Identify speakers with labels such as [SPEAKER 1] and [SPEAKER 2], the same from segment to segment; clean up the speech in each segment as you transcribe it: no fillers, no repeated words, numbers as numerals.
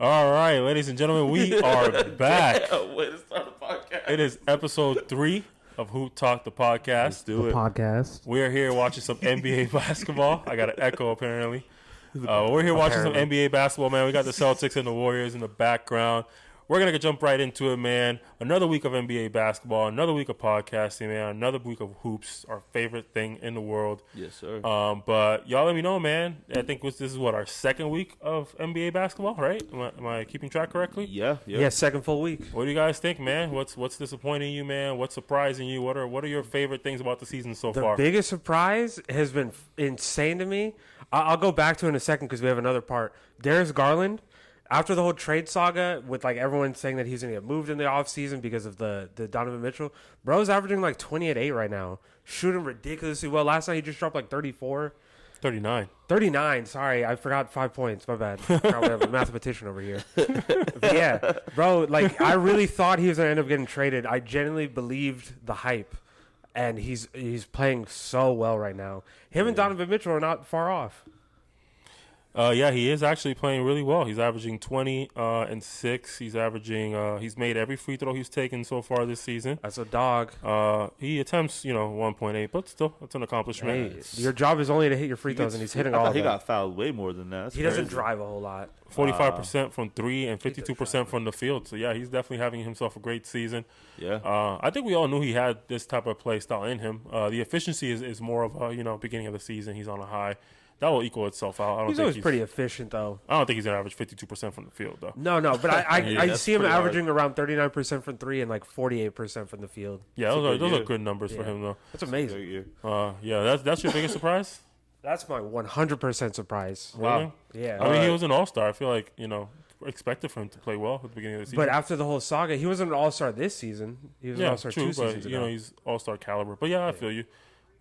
[SPEAKER 1] All right, ladies and gentlemen, we are back.
[SPEAKER 2] Way to start a podcast.
[SPEAKER 1] It is episode 3 of Hoop Talk, the podcast.
[SPEAKER 2] Let's do it.
[SPEAKER 3] Podcast.
[SPEAKER 1] We are here watching some NBA basketball. I got an echo apparently. We're here watching some NBA basketball, man. We got the Celtics and the Warriors in the background. We're going to jump right into it, man. Another week of NBA basketball, another week of podcasting, man. Another week of hoops, our favorite thing in the world.
[SPEAKER 2] Yes, sir.
[SPEAKER 1] But y'all let me know, man. I think this is what, our second week of NBA basketball, right? Am I keeping track correctly?
[SPEAKER 2] Yeah.
[SPEAKER 3] Second full week.
[SPEAKER 1] What do you guys think, man? What's disappointing you, man? What's surprising you? What are your favorite things about the season so far?
[SPEAKER 3] The biggest surprise has been insane to me. I'll go back to it in a second because we have another part. Darius Garland, after the whole trade saga with like everyone saying that he's going to get moved in the offseason because of the Donovan Mitchell, bro's averaging like 20 at 8 right now. Shooting ridiculously well. Last night he just dropped like 34. 39, sorry. I forgot 5 points. My bad. Probably have a mathematician over here. But yeah, bro, like I really thought he was going to end up getting traded. I genuinely believed the hype. And he's playing so well right now. Him and Donovan Mitchell are not far off.
[SPEAKER 1] Yeah, he is actually playing really well. He's averaging 20 and 6. He's averaging. He's made every free throw he's taken so far this season.
[SPEAKER 3] That's a dog.
[SPEAKER 1] He attempts, 1.8, but still, that's an accomplishment.
[SPEAKER 3] Hey, your job is only to hit your free throws, and he's hitting all of them.
[SPEAKER 2] He got fouled way more than that.
[SPEAKER 3] He doesn't drive a whole lot.
[SPEAKER 1] 45% from 3 and 52% from the field. So, yeah, he's definitely having himself a great season.
[SPEAKER 2] Yeah.
[SPEAKER 1] I think we all knew he had this type of play style in him. The efficiency is more of a, beginning of the season. He's on a high. That will equal itself out.
[SPEAKER 3] He's always pretty efficient, though.
[SPEAKER 1] I don't think he's going to average 52% from the field, though.
[SPEAKER 3] No, but I see him averaging
[SPEAKER 2] hard.
[SPEAKER 3] around 39% from 3 and like 48% from the field.
[SPEAKER 1] Yeah, those are good numbers for him, though.
[SPEAKER 3] That's amazing.
[SPEAKER 1] That's your biggest surprise?
[SPEAKER 3] That's my 100% surprise.
[SPEAKER 1] Wow.
[SPEAKER 3] Yeah.
[SPEAKER 1] I mean, he was an all-star. I feel like, expected for him to play well at the beginning of the season.
[SPEAKER 3] But after the whole saga, he wasn't an all-star this season. He was an all-star
[SPEAKER 1] true,
[SPEAKER 3] 2 seasons ago.
[SPEAKER 1] he's all-star caliber. But, yeah, I feel you.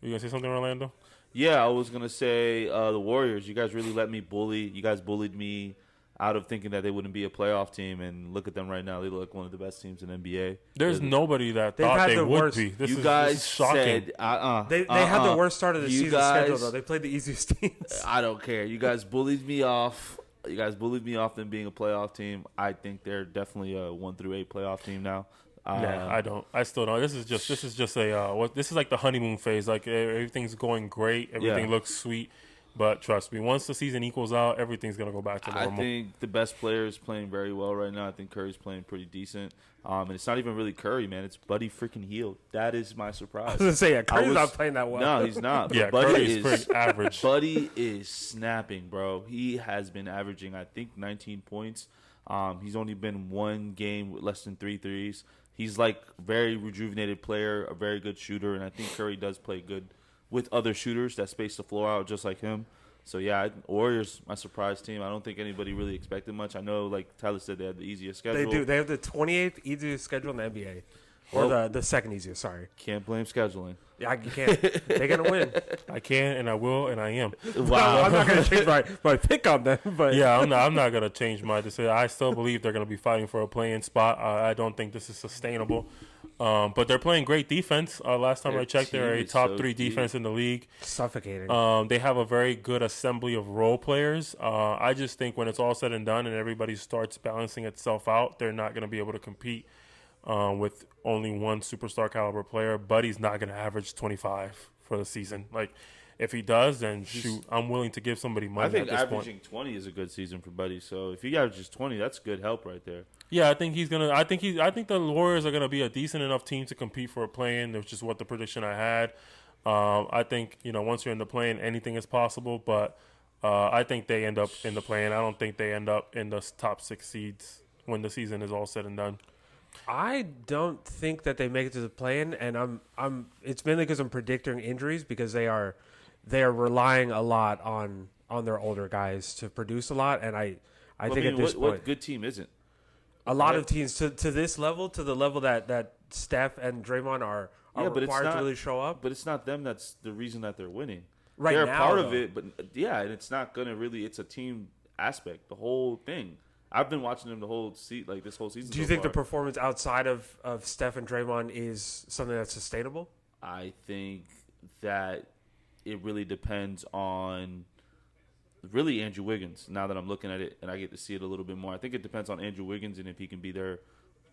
[SPEAKER 1] You going to say something, Orlando?
[SPEAKER 2] Yeah, I was going to say the Warriors. You guys really let me bully. You guys bullied me out of thinking that they wouldn't be a playoff team. And look at them right now. They look like one of the best teams in NBA.
[SPEAKER 1] There's nobody that thought they would be. This is shocking.
[SPEAKER 2] Said,
[SPEAKER 3] They had the worst start of the season schedule, though. They played the easiest teams.
[SPEAKER 2] I don't care. You guys bullied me off. You guys bullied me off them being a playoff team. I think they're definitely a 1-8 playoff team now.
[SPEAKER 1] I don't. I still don't. This is just this is like the honeymoon phase. Like everything's going great, everything looks sweet, but trust me, once the season equals out, everything's gonna go back to normal.
[SPEAKER 2] I think the best player is playing very well right now. I think Curry's playing pretty decent. And it's not even really Curry, man. It's Buddy freaking Hield. That is my surprise.
[SPEAKER 3] I was gonna say, Curry's not playing that well.
[SPEAKER 2] No, he's not.
[SPEAKER 1] Yeah,
[SPEAKER 2] Buddy
[SPEAKER 1] Curry is pretty average.
[SPEAKER 2] Buddy is snapping, bro. He has been averaging, I think, 19 points. He's only been one game with less than 3 threes. He's like a very rejuvenated player, a very good shooter, and I think Curry does play good with other shooters that space the floor out just like him. So, yeah, Warriors, my surprise team. I don't think anybody really expected much. I know, like Tyler said, they had the easiest schedule.
[SPEAKER 3] They do. They have the 28th easiest schedule in the NBA. Or the second easiest, sorry.
[SPEAKER 2] Can't blame scheduling.
[SPEAKER 3] Yeah, you can't. They're going to win.
[SPEAKER 1] I can, and I will, and I am.
[SPEAKER 3] Wow. I'm not going to change my pick on them. But
[SPEAKER 1] yeah, I'm not going to change my decision. I still believe they're going to be fighting for a play-in spot. I don't think this is sustainable. But they're playing great defense. Last time I checked, they're a top 3 defense in the league.
[SPEAKER 3] Suffocating.
[SPEAKER 1] They have a very good assembly of role players. I just think when it's all said and done and everybody starts balancing itself out, they're not going to be able to compete with only one superstar caliber player. Buddy's not going to average 25 for the season. Like, if he does, then shoot, I'm willing to give somebody money.
[SPEAKER 2] I think
[SPEAKER 1] at this
[SPEAKER 2] averaging
[SPEAKER 1] point.
[SPEAKER 2] 20 is a good season for Buddy. So if he averages 20, that's good help right there.
[SPEAKER 1] Yeah, I think he's gonna. I think the Warriors are gonna be a decent enough team to compete for a play-in. That's just what the prediction I had. I think once you're in the play-in, anything is possible. But I think they end up in the play-in. I don't think they end up in the top 6 seeds when the season is all said and done.
[SPEAKER 3] I don't think that they make it to the play-in, and I'm. It's mainly because I'm predicting injuries because they are relying a lot on their older guys to produce a lot, and I think at this point,
[SPEAKER 2] what good team isn't?
[SPEAKER 3] A lot of teams to this level, to the level that Steph and Draymond are required to really show up.
[SPEAKER 2] But it's not them that's the reason that they're winning.
[SPEAKER 3] Right
[SPEAKER 2] they're
[SPEAKER 3] now,
[SPEAKER 2] a part of it, but and it's not gonna really. It's a team aspect, the whole thing. I've been watching them this whole season.
[SPEAKER 3] Do you think the performance outside of Steph and Draymond is something that's sustainable?
[SPEAKER 2] I think that it really depends on really Andrew Wiggins. Now that I'm looking at it and I get to see it a little bit more, I think it depends on Andrew Wiggins and if he can be their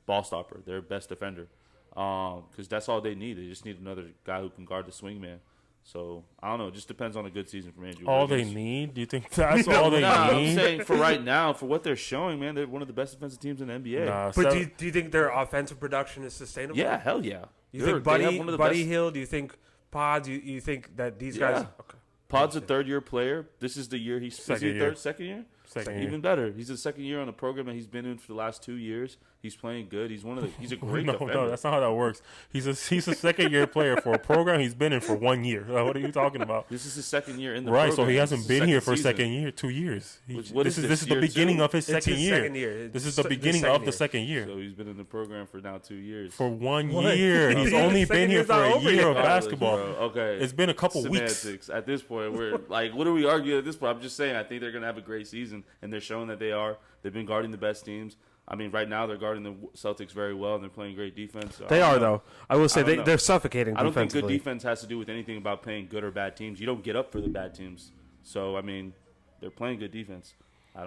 [SPEAKER 2] ball stopper, their best defender. Because that's all they need. They just need another guy who can guard the swing man. So, I don't know. It just depends on a good season from Andrew
[SPEAKER 1] All
[SPEAKER 2] Wiggins.
[SPEAKER 1] they need? Do you think that's all they
[SPEAKER 2] I'm
[SPEAKER 1] need?
[SPEAKER 2] saying for right now, for what they're showing, man, they're one of the best defensive teams in the NBA.
[SPEAKER 1] Nah,
[SPEAKER 3] But do you think their offensive production is sustainable?
[SPEAKER 2] Yeah, hell yeah.
[SPEAKER 3] You
[SPEAKER 2] They
[SPEAKER 3] think
[SPEAKER 2] have one of the
[SPEAKER 3] Buddy
[SPEAKER 2] best.
[SPEAKER 3] Hill? Do you think Pods? You think that these guys?
[SPEAKER 2] Yeah.
[SPEAKER 3] Okay.
[SPEAKER 2] Pod's a third-year player. This is the year he's
[SPEAKER 1] Second year.
[SPEAKER 2] second year?
[SPEAKER 1] Second year.
[SPEAKER 2] Even better. He's the second year on the program that he's been in for the last 2 years. He's playing good. He's a great defender.
[SPEAKER 1] No, that's not how that works. He's a second year player for a program he's been in for 1 year. What are you talking about?
[SPEAKER 2] This is his second year in the
[SPEAKER 1] Right,
[SPEAKER 2] program.
[SPEAKER 1] so he
[SPEAKER 2] This
[SPEAKER 1] hasn't
[SPEAKER 2] is
[SPEAKER 1] been
[SPEAKER 2] his
[SPEAKER 1] here for a
[SPEAKER 2] season.
[SPEAKER 1] second year, 2 years.
[SPEAKER 2] What
[SPEAKER 1] This
[SPEAKER 2] is
[SPEAKER 1] is the
[SPEAKER 2] year
[SPEAKER 1] beginning
[SPEAKER 2] two?
[SPEAKER 1] of his
[SPEAKER 3] It's
[SPEAKER 1] second
[SPEAKER 3] his
[SPEAKER 1] year.
[SPEAKER 3] second year.
[SPEAKER 1] This is
[SPEAKER 3] It's
[SPEAKER 1] the beginning of the
[SPEAKER 3] year.
[SPEAKER 1] second year.
[SPEAKER 2] So he's been in the program for now 2 years.
[SPEAKER 1] For 1
[SPEAKER 3] What?
[SPEAKER 1] year. He's only
[SPEAKER 3] Second
[SPEAKER 1] been here
[SPEAKER 3] year's
[SPEAKER 1] for
[SPEAKER 3] not
[SPEAKER 1] a
[SPEAKER 3] over
[SPEAKER 1] year
[SPEAKER 3] yet.
[SPEAKER 1] of basketball.
[SPEAKER 2] Bro. Okay.
[SPEAKER 1] It's been a couple
[SPEAKER 2] Semantics.
[SPEAKER 1] weeks.
[SPEAKER 2] At this point, we're like, what are we arguing at this point? I'm just saying, I think they're going to have a great season, and they're showing that they are. They've been guarding the best teams. I mean, right now they're guarding the Celtics very well, and they're playing great defense. So
[SPEAKER 3] They
[SPEAKER 2] I
[SPEAKER 3] are
[SPEAKER 2] don't know.
[SPEAKER 3] though. I will say
[SPEAKER 2] I don't know.
[SPEAKER 3] they're suffocating.
[SPEAKER 2] I don't think good
[SPEAKER 3] defensively.
[SPEAKER 2] defense has to do with anything about playing good or bad teams. You don't get up for the bad teams. So I mean, they're playing good defense. I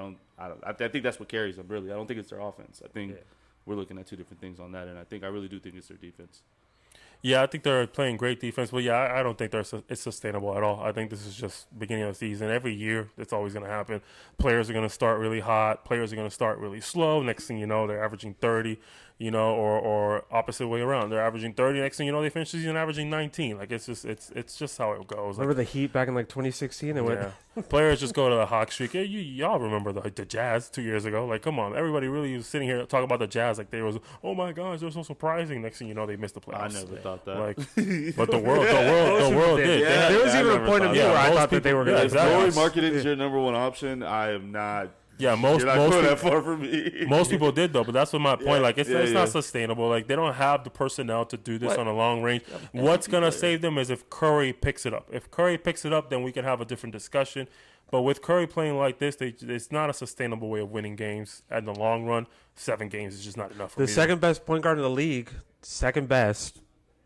[SPEAKER 2] think that's what carries them. Really, I don't think it's their offense. I think we're looking at two different things on that, and I really do think it's their defense.
[SPEAKER 1] Yeah, I think they're playing great defense, but yeah, I don't think it's sustainable at all. I think this is just beginning of the season. Every year, it's always going to happen. Players are going to start really hot. Players are going to start really slow. Next thing you know, they're averaging 30, or opposite way around. They're averaging 30. Next thing you know, they finish the season averaging 19. Like it's just how it goes.
[SPEAKER 3] Remember the Heat back in like 2016? They went.
[SPEAKER 1] Yeah. Players just go to the hot streak. Yeah, y'all remember the Jazz 2 years ago? Like, come on, everybody really was sitting here talking about the Jazz like they was. Oh my gosh, they're so surprising. Next thing you know, they missed the
[SPEAKER 2] I
[SPEAKER 1] playoffs.
[SPEAKER 2] never thought that.
[SPEAKER 1] Like, but the world did.
[SPEAKER 2] Yeah,
[SPEAKER 3] There was
[SPEAKER 2] I
[SPEAKER 3] even a
[SPEAKER 2] never
[SPEAKER 3] point of
[SPEAKER 2] thought
[SPEAKER 3] view
[SPEAKER 2] that.
[SPEAKER 3] where I
[SPEAKER 1] most
[SPEAKER 3] thought that they were
[SPEAKER 1] people-
[SPEAKER 3] going
[SPEAKER 1] yeah,
[SPEAKER 3] to.
[SPEAKER 1] exactly.
[SPEAKER 2] If marketing is your number one option, I am not.
[SPEAKER 1] Yeah, most
[SPEAKER 2] You're not going
[SPEAKER 1] people,
[SPEAKER 2] that far for me.
[SPEAKER 1] most people did though, but that's what my point.
[SPEAKER 2] Yeah,
[SPEAKER 1] Like it's
[SPEAKER 2] yeah.
[SPEAKER 1] not sustainable. Like they don't have the personnel to do this
[SPEAKER 2] What?
[SPEAKER 1] on a long range. What's gonna save them is if Curry picks it up. If Curry picks it up, then we can have a different discussion. But with Curry playing like this, it's not a sustainable way of winning games in the long run. 7 games is just not enough. For
[SPEAKER 3] The
[SPEAKER 1] me.
[SPEAKER 3] second best point guard in the league, second best,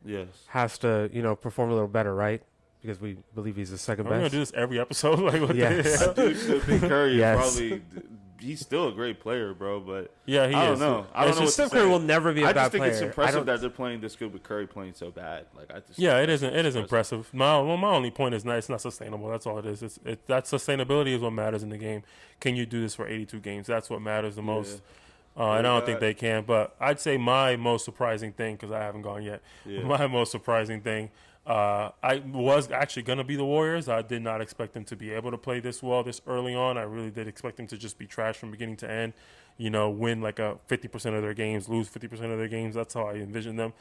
[SPEAKER 2] Yes.
[SPEAKER 3] has to perform a little better, right? Because we believe he's the second
[SPEAKER 1] Are we gonna
[SPEAKER 3] best.
[SPEAKER 1] do this every episode? Like, what
[SPEAKER 3] Yes.
[SPEAKER 1] the
[SPEAKER 2] I do still think Curry
[SPEAKER 3] Yes.
[SPEAKER 2] is probably. He's still a great player, bro. But
[SPEAKER 1] Yeah, he
[SPEAKER 2] I don't
[SPEAKER 1] is.
[SPEAKER 2] know. I don't know what to
[SPEAKER 3] Steph Curry
[SPEAKER 2] say.
[SPEAKER 3] will never be a
[SPEAKER 2] I
[SPEAKER 3] bad
[SPEAKER 2] just think
[SPEAKER 3] player.
[SPEAKER 2] it's
[SPEAKER 3] I
[SPEAKER 2] impressive
[SPEAKER 3] don't-
[SPEAKER 2] that they're playing this good with Curry playing so bad. Like I just.
[SPEAKER 1] Yeah, it isn't. It is impressive. My only point is it's not sustainable. That's all it is. That sustainability is what matters in the game. Can you do this for 82 games? That's what matters the most. And I don't think they can. But I'd say my most surprising thing, because I haven't gone yet.
[SPEAKER 2] Yeah.
[SPEAKER 1] My most surprising thing, I was actually going to be the Warriors. I did not expect them to be able to play this well this early on. I really did expect them to just be trash from beginning to end. Win like a 50% of their games, lose 50% of their games. That's how I envisioned them.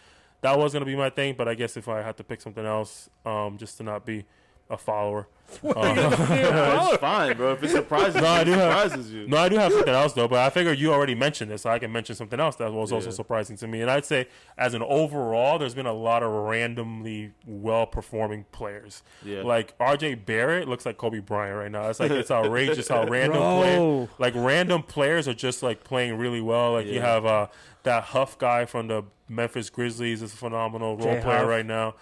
[SPEAKER 1] That was going to be my thing, but I guess if I had to pick something else, just to not be a follower.
[SPEAKER 2] It's fine, bro. If it surprises you, it surprises you.
[SPEAKER 1] No, I do have something else though, but I figured you already mentioned this, so I can mention something else that was also surprising to me. And I'd say, as an overall, there's been a lot of randomly well-performing players.
[SPEAKER 2] Yeah.
[SPEAKER 1] Like R.J. Barrett looks like Kobe Bryant right now. It's outrageous how random
[SPEAKER 3] Bro.
[SPEAKER 1] random players are just like playing really well. Like you have that Huff guy from the Memphis Grizzlies is a phenomenal role
[SPEAKER 3] Jay
[SPEAKER 1] player
[SPEAKER 3] Huff.
[SPEAKER 1] right now.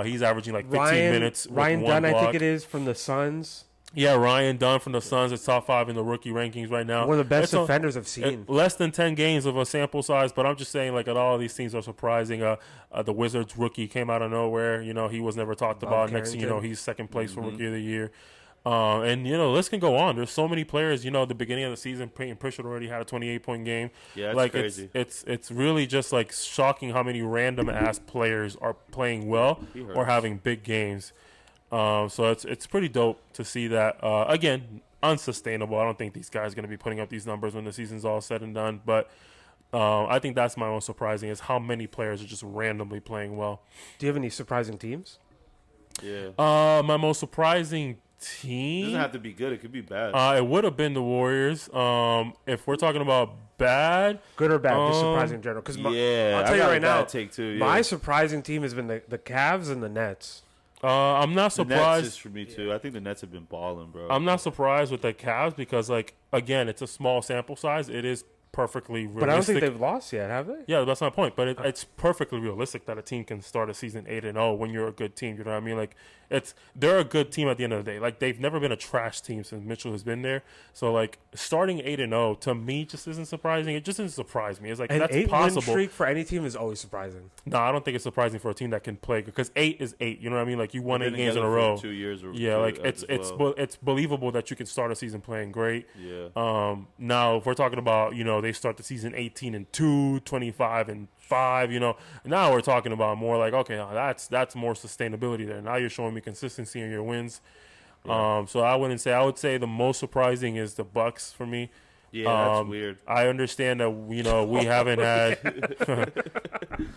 [SPEAKER 1] He's averaging like 15 minutes. with
[SPEAKER 3] Ryan
[SPEAKER 1] one
[SPEAKER 3] Dunn, I
[SPEAKER 1] block.
[SPEAKER 3] think it is, from the Suns.
[SPEAKER 1] Yeah, Ryan Dunn from the Suns is top 5 in the rookie rankings right now.
[SPEAKER 3] One of the best
[SPEAKER 1] It's a-
[SPEAKER 3] defenders I've seen.
[SPEAKER 1] Less than 10 games of a sample size, but I'm just saying, like, all of these teams are surprising. The Wizards rookie came out of nowhere. He was never talked about. Next thing you know,
[SPEAKER 3] Carrington.
[SPEAKER 1] he's second place for rookie of the year. And the list can go on. There's so many players. The beginning of the season, Peyton Pritchard already had a 28-point game.
[SPEAKER 2] Yeah, it's
[SPEAKER 1] like
[SPEAKER 2] crazy.
[SPEAKER 1] It's really just like shocking how many random ass players are playing well or having big games. So it's pretty dope to see that. Again, unsustainable. I don't think these guys are going to be putting up these numbers when the season's all said and done. But I think that's my most surprising is how many players are just randomly playing well.
[SPEAKER 3] Do you have any surprising teams?
[SPEAKER 2] Yeah.
[SPEAKER 1] My most surprising
[SPEAKER 2] It
[SPEAKER 1] team.
[SPEAKER 2] doesn't have to be good. It could be bad.
[SPEAKER 1] It would have been the Warriors. If we're talking about bad,
[SPEAKER 3] Good or bad? Just surprising in general. Because
[SPEAKER 2] yeah,
[SPEAKER 3] I'll tell
[SPEAKER 2] I
[SPEAKER 3] you
[SPEAKER 2] got a
[SPEAKER 3] right now,
[SPEAKER 2] bad take too. Yeah.
[SPEAKER 3] my surprising team has been the Cavs and the Nets.
[SPEAKER 1] I'm not
[SPEAKER 2] the Nets
[SPEAKER 1] surprised.
[SPEAKER 2] is for me too. I think the Nets have been balling, bro.
[SPEAKER 1] I'm not surprised with the Cavs because, like, again, it's a small sample size. It is perfectly realistic.
[SPEAKER 3] But I don't think they've lost yet, have they?
[SPEAKER 1] Yeah, that's my point. But it's perfectly realistic that a team can start a season 8-0 when you're a good team. You know what I mean? Like they're a good team at the end of the day. Like they've never been a trash team since Mitchell has been there. So like starting 8-0 to me just isn't surprising. It just doesn't surprise me. It's like
[SPEAKER 3] An
[SPEAKER 1] that's
[SPEAKER 3] 8-win
[SPEAKER 1] possible.
[SPEAKER 3] streak for any team is always surprising.
[SPEAKER 1] No, I don't think it's surprising for a team that can play because 8 is 8. You know what I mean? Like you won
[SPEAKER 2] They've
[SPEAKER 1] 8
[SPEAKER 2] been
[SPEAKER 1] games in a
[SPEAKER 2] together for
[SPEAKER 1] row.
[SPEAKER 2] 2 years.
[SPEAKER 1] Yeah, like it's believable that you can start a season playing great.
[SPEAKER 2] Yeah.
[SPEAKER 1] Now if we're talking about they start the season 18-2, 25-5. Now we're talking about more like okay, now that's more sustainability there. Now you're showing me consistency in your wins.
[SPEAKER 2] Yeah.
[SPEAKER 1] So I would say the most surprising is the Bucks for me.
[SPEAKER 2] Yeah, that's weird.
[SPEAKER 1] I understand that we haven't had.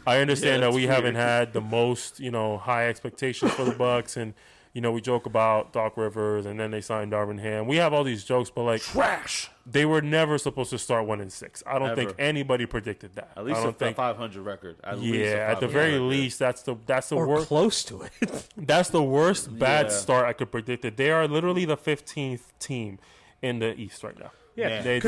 [SPEAKER 1] I understand that we haven't had the most high expectations for the Bucks, and we joke about Doc Rivers, and then they signed Darvin Ham. We have all these jokes, but like
[SPEAKER 2] Trash.
[SPEAKER 1] they were never supposed to start 1-6. I don't
[SPEAKER 2] Ever.
[SPEAKER 1] think anybody predicted that.
[SPEAKER 2] At least
[SPEAKER 1] I don't
[SPEAKER 2] a
[SPEAKER 1] think
[SPEAKER 2] 500 record. At
[SPEAKER 1] the very least, that's the
[SPEAKER 3] Or
[SPEAKER 1] worst.
[SPEAKER 3] close to it.
[SPEAKER 1] That's the worst bad
[SPEAKER 2] Yeah.
[SPEAKER 1] start I could predict. It. They are literally the 15th team in the East right now.
[SPEAKER 3] Yeah,
[SPEAKER 1] They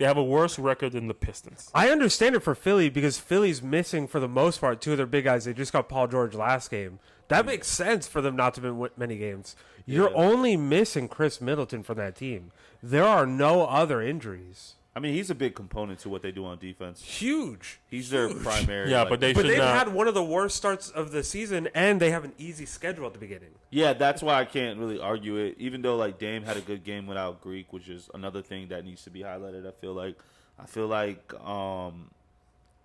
[SPEAKER 1] have a worse record than the Pistons.
[SPEAKER 3] I understand it for Philly because Philly's missing for the most part 2 of their big guys. They just got Paul George last game. That makes sense for them not to win many games. You're only missing Chris Middleton from that team. There are no other injuries.
[SPEAKER 2] I mean, he's a big component to what they do on defense.
[SPEAKER 3] Huge.
[SPEAKER 2] He's their primary.
[SPEAKER 1] Yeah, but
[SPEAKER 3] But they've had one of the worst starts of the season, and they have an easy schedule at the beginning.
[SPEAKER 2] Yeah, that's why I can't really argue it. Even though like Dame had a good game without Greek, which is another thing that needs to be highlighted. I feel like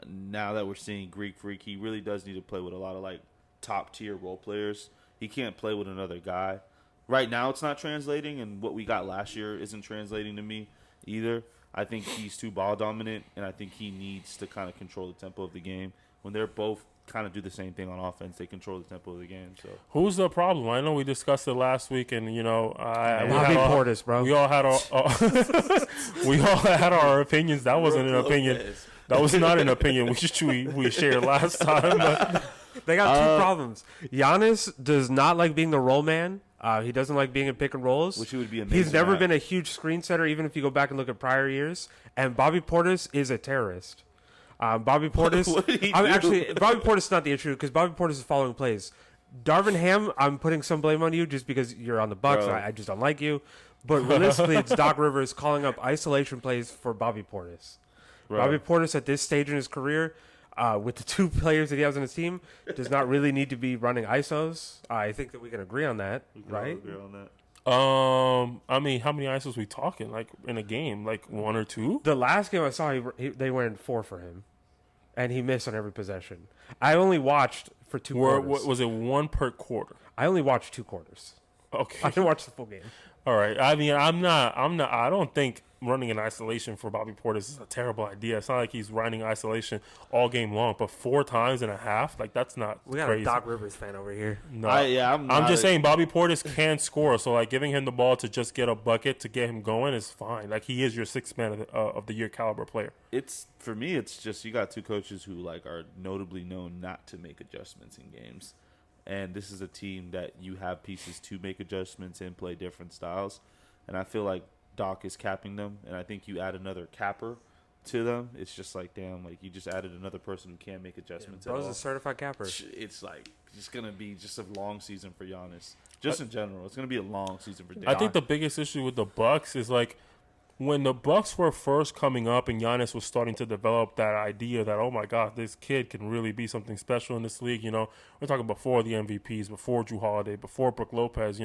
[SPEAKER 2] now that we're seeing Greek Freak, he really does need to play with a lot of like top tier role players. He can't play with another guy. Right now, it's not translating, and what we got last year isn't translating to me either. I think he's too ball dominant, and I think he needs to kind of control the tempo of the game. When they're both kind of do the same thing on offense, they control the tempo of the game. So
[SPEAKER 1] who's the problem? I know we discussed it last week, and
[SPEAKER 3] Bobby Portis, bro.
[SPEAKER 1] We all had our opinions. That wasn't an opinion. That was not an opinion. We shared last time. But.
[SPEAKER 3] They got 2 problems. Giannis does not like being the roll man. He doesn't like being in pick and rolls.
[SPEAKER 2] Which he would be amazing
[SPEAKER 3] He's never
[SPEAKER 2] at.
[SPEAKER 3] been a huge screen setter, even if you go back and look at prior years. And Bobby Portis is a terrorist. Bobby Portis.
[SPEAKER 2] What did he do?
[SPEAKER 3] Actually, Bobby Portis is not the issue because Bobby Portis is following plays. Darvin Ham, I'm putting some blame on you just because you're on the Bucks.
[SPEAKER 2] Bro.
[SPEAKER 3] I just don't like you. But realistically, it's Doc Rivers calling up isolation plays for Bobby Portis.
[SPEAKER 2] Bro.
[SPEAKER 3] Bobby Portis at this stage in his career, with the 2 players that he has on his team, does not really need to be running ISOs. I think that we can agree on that, right?
[SPEAKER 2] Agree on that.
[SPEAKER 1] I mean, how many ISOs we talking? Like in a game, like 1 or 2?
[SPEAKER 3] The last game I saw, they went 4 for him, and he missed on every possession. I only watched for 2 quarters.
[SPEAKER 1] Was it 1 per quarter?
[SPEAKER 3] I only watched 2 quarters.
[SPEAKER 1] Okay.
[SPEAKER 3] I didn't watch the full game.
[SPEAKER 1] All right. I mean, I don't think running in isolation for Bobby Portis is a terrible idea. It's not like he's running isolation all game long, but 4 times and a half, like that's not
[SPEAKER 3] We got
[SPEAKER 1] crazy.
[SPEAKER 3] a Doc Rivers fan over here.
[SPEAKER 1] No.
[SPEAKER 2] I'm
[SPEAKER 1] just saying Bobby Portis can score, so like giving him the ball to just get a bucket to get him going is fine. Like he is your 6th man of the year caliber player.
[SPEAKER 2] It's for me. It's just you got 2 coaches who like are notably known not to make adjustments in games, and this is a team that you have pieces to make adjustments and play different styles, and I feel like Doc is capping them, and I think you add another capper to them. It's just like damn, like you just added another person who can't make adjustments at
[SPEAKER 3] Bro's
[SPEAKER 2] all.
[SPEAKER 3] a certified capper.
[SPEAKER 2] It's like just gonna be just a long season for Giannis. Just in general, it's gonna be a long season for Dame.
[SPEAKER 1] I think the biggest issue with the Bucks is like when the Bucks were first coming up and Giannis was starting to develop that idea that, oh my God, this kid can really be something special in this league. We're talking before the MVPs, before Jrue Holiday, before Brook Lopez.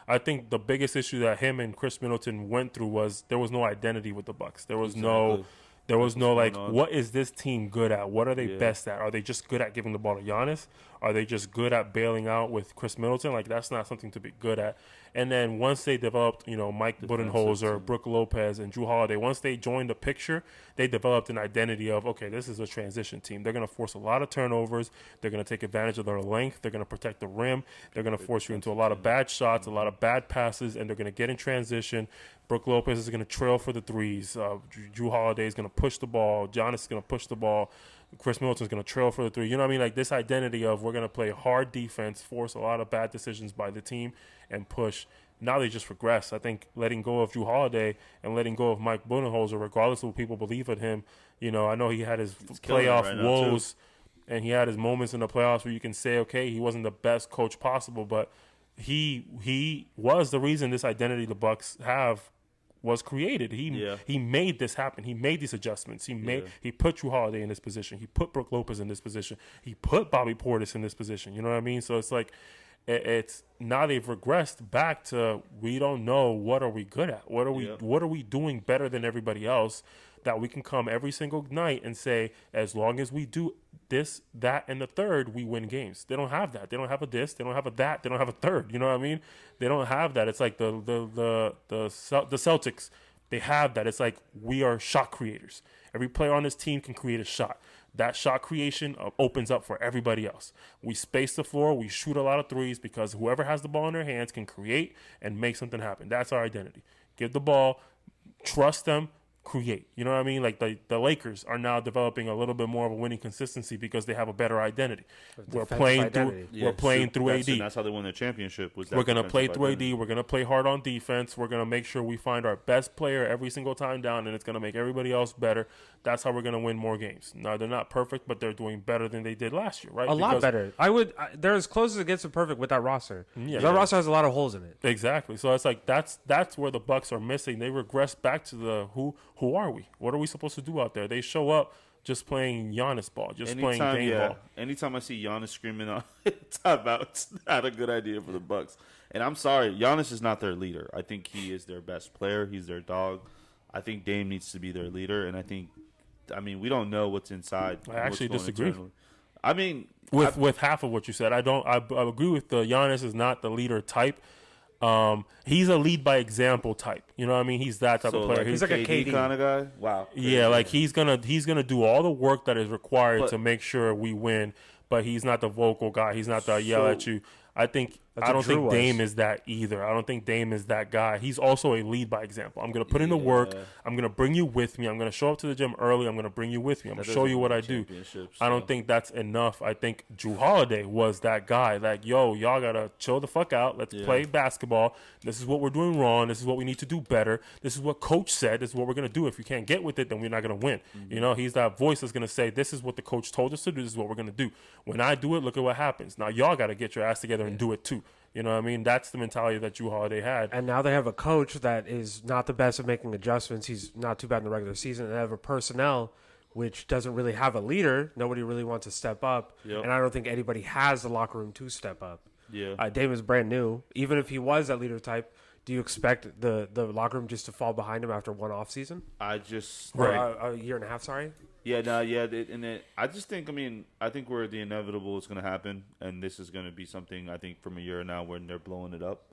[SPEAKER 1] I think the biggest issue that him and Chris Middleton went through was there was no identity with the Bucks. There was no like, what is this team good at? What are they best at? Are they just good at giving the ball to Giannis? Are they just good at bailing out with Chris Middleton? Like, that's not something to be good at. And then once they developed, Mike Budenholzer, Brook Lopez, and Jrue Holiday, once they joined the picture, they developed an identity of, okay, this is a transition team. They're going to force a lot of turnovers. They're going to take advantage of their length. They're going to protect the rim. They're going to force you into a lot of bad shots, a lot of bad passes, and they're going to get in transition. Brook Lopez is going to trail for the threes. Jrue Holiday is going to push the ball. Giannis is going to push the ball. Chris Middleton's going to trail for the three. You know what I mean? Like this identity of we're going to play hard defense, force a lot of bad decisions by the team, and push. Now they just regress. I think letting go of Drew Holiday and letting go of Mike Budenholzer, regardless of what people believe in him, you know, I know he had his playoff
[SPEAKER 2] right
[SPEAKER 1] woes and he had his moments in the playoffs where you can say, okay, he wasn't the best coach possible, but he was the reason this identity the Bucks have was created. He made this happen. He made these adjustments. He put Drew Holiday in this position. He put Brook Lopez in this position. He put Bobby Portis in this position. You know what I mean? So it's like it's now they've regressed back to we don't know what are we good at. What are we doing better than everybody else that we can come every single night and say as long as we do this, that, and the third, we win games. They don't have that. They don't have a this. They don't have a that. They don't have a third. You know what I mean? They don't have that. It's like the Celtics. They have that. It's like we are shot creators. Every player on this team can create a shot. That shot creation opens up for everybody else. We space the floor. We shoot a lot of threes because whoever has the ball in their hands can create and make something happen. That's our identity. Give the ball, trust them, create. You know what I mean? Like the Lakers are now developing a little bit more of a winning consistency because they have a better identity. We're playing through AD.
[SPEAKER 2] That's how they won their championship.
[SPEAKER 1] We're going to play through AD. We're going to play hard on defense. We're going to make sure we find our best player every single time down, and it's going to make everybody else better. That's how we're going to win more games. Now, they're not perfect, but they're doing better than they did last year, right?
[SPEAKER 3] A lot better. They're as close as it gets to perfect with that roster.
[SPEAKER 1] Yeah.
[SPEAKER 3] That roster has a lot of holes in it.
[SPEAKER 1] Exactly. So it's like that's where the Bucks are missing. They regress back to the who are we? What are we supposed to do out there? They show up just playing Giannis ball, playing game ball.
[SPEAKER 2] Anytime I see Giannis screaming out timeout, it's not a good idea for the Bucks. And I'm sorry, Giannis is not their leader. I think he is their best player. He's their dog. I think Dame needs to be their leader, and I mean, we don't know what's inside.
[SPEAKER 1] I actually disagree.
[SPEAKER 2] Internally. I mean,
[SPEAKER 1] with half of what you said, I agree with the Giannis is not the leader type. He's a lead by example type. You know what I mean? He's that type of player.
[SPEAKER 2] Like
[SPEAKER 3] he's like a KD
[SPEAKER 2] kind of guy. Wow. Crazy.
[SPEAKER 1] Yeah, like he's gonna do all the work that is required to make sure we win. But he's not the vocal guy. He's not the yell at you. I don't think Dame is that either. I don't think Dame is that guy. He's also a lead by example. I'm going to put in the work. I'm going to bring you with me. I'm going to show up to the gym early. I'm going to bring you with me. I'm going to show you what I do. I don't think that's enough. I think Drew Holiday was that guy. Like, yo, y'all got to chill the fuck out. Let's play basketball. This is what we're doing wrong. This is what we need to do better. This is what coach said. This is what we're going to do. If you can't get with it, then we're not going to win. Mm-hmm. You know, he's that voice that's going to say, this is what the coach told us to do. This is what we're going to do. When I do it, look at what happens. Now, y'all got to get your ass together and do it too. You know what I mean? That's the mentality that Drew Holiday had.
[SPEAKER 3] And now they have a coach that is not the best at making adjustments. He's not too bad in the regular season. And they have a personnel which doesn't really have a leader. Nobody really wants to step up. Yep. And I don't think anybody has the locker room to step up.
[SPEAKER 2] Yeah.
[SPEAKER 3] Dame is brand new. Even if he was that leader type, do you expect the locker room just to fall behind him after one offseason?
[SPEAKER 2] I just...
[SPEAKER 3] Or a year and a half, sorry?
[SPEAKER 2] Yeah, I just think, I think where the inevitable is going to happen, and this is going to be something, I think, from a year now when they're blowing it up.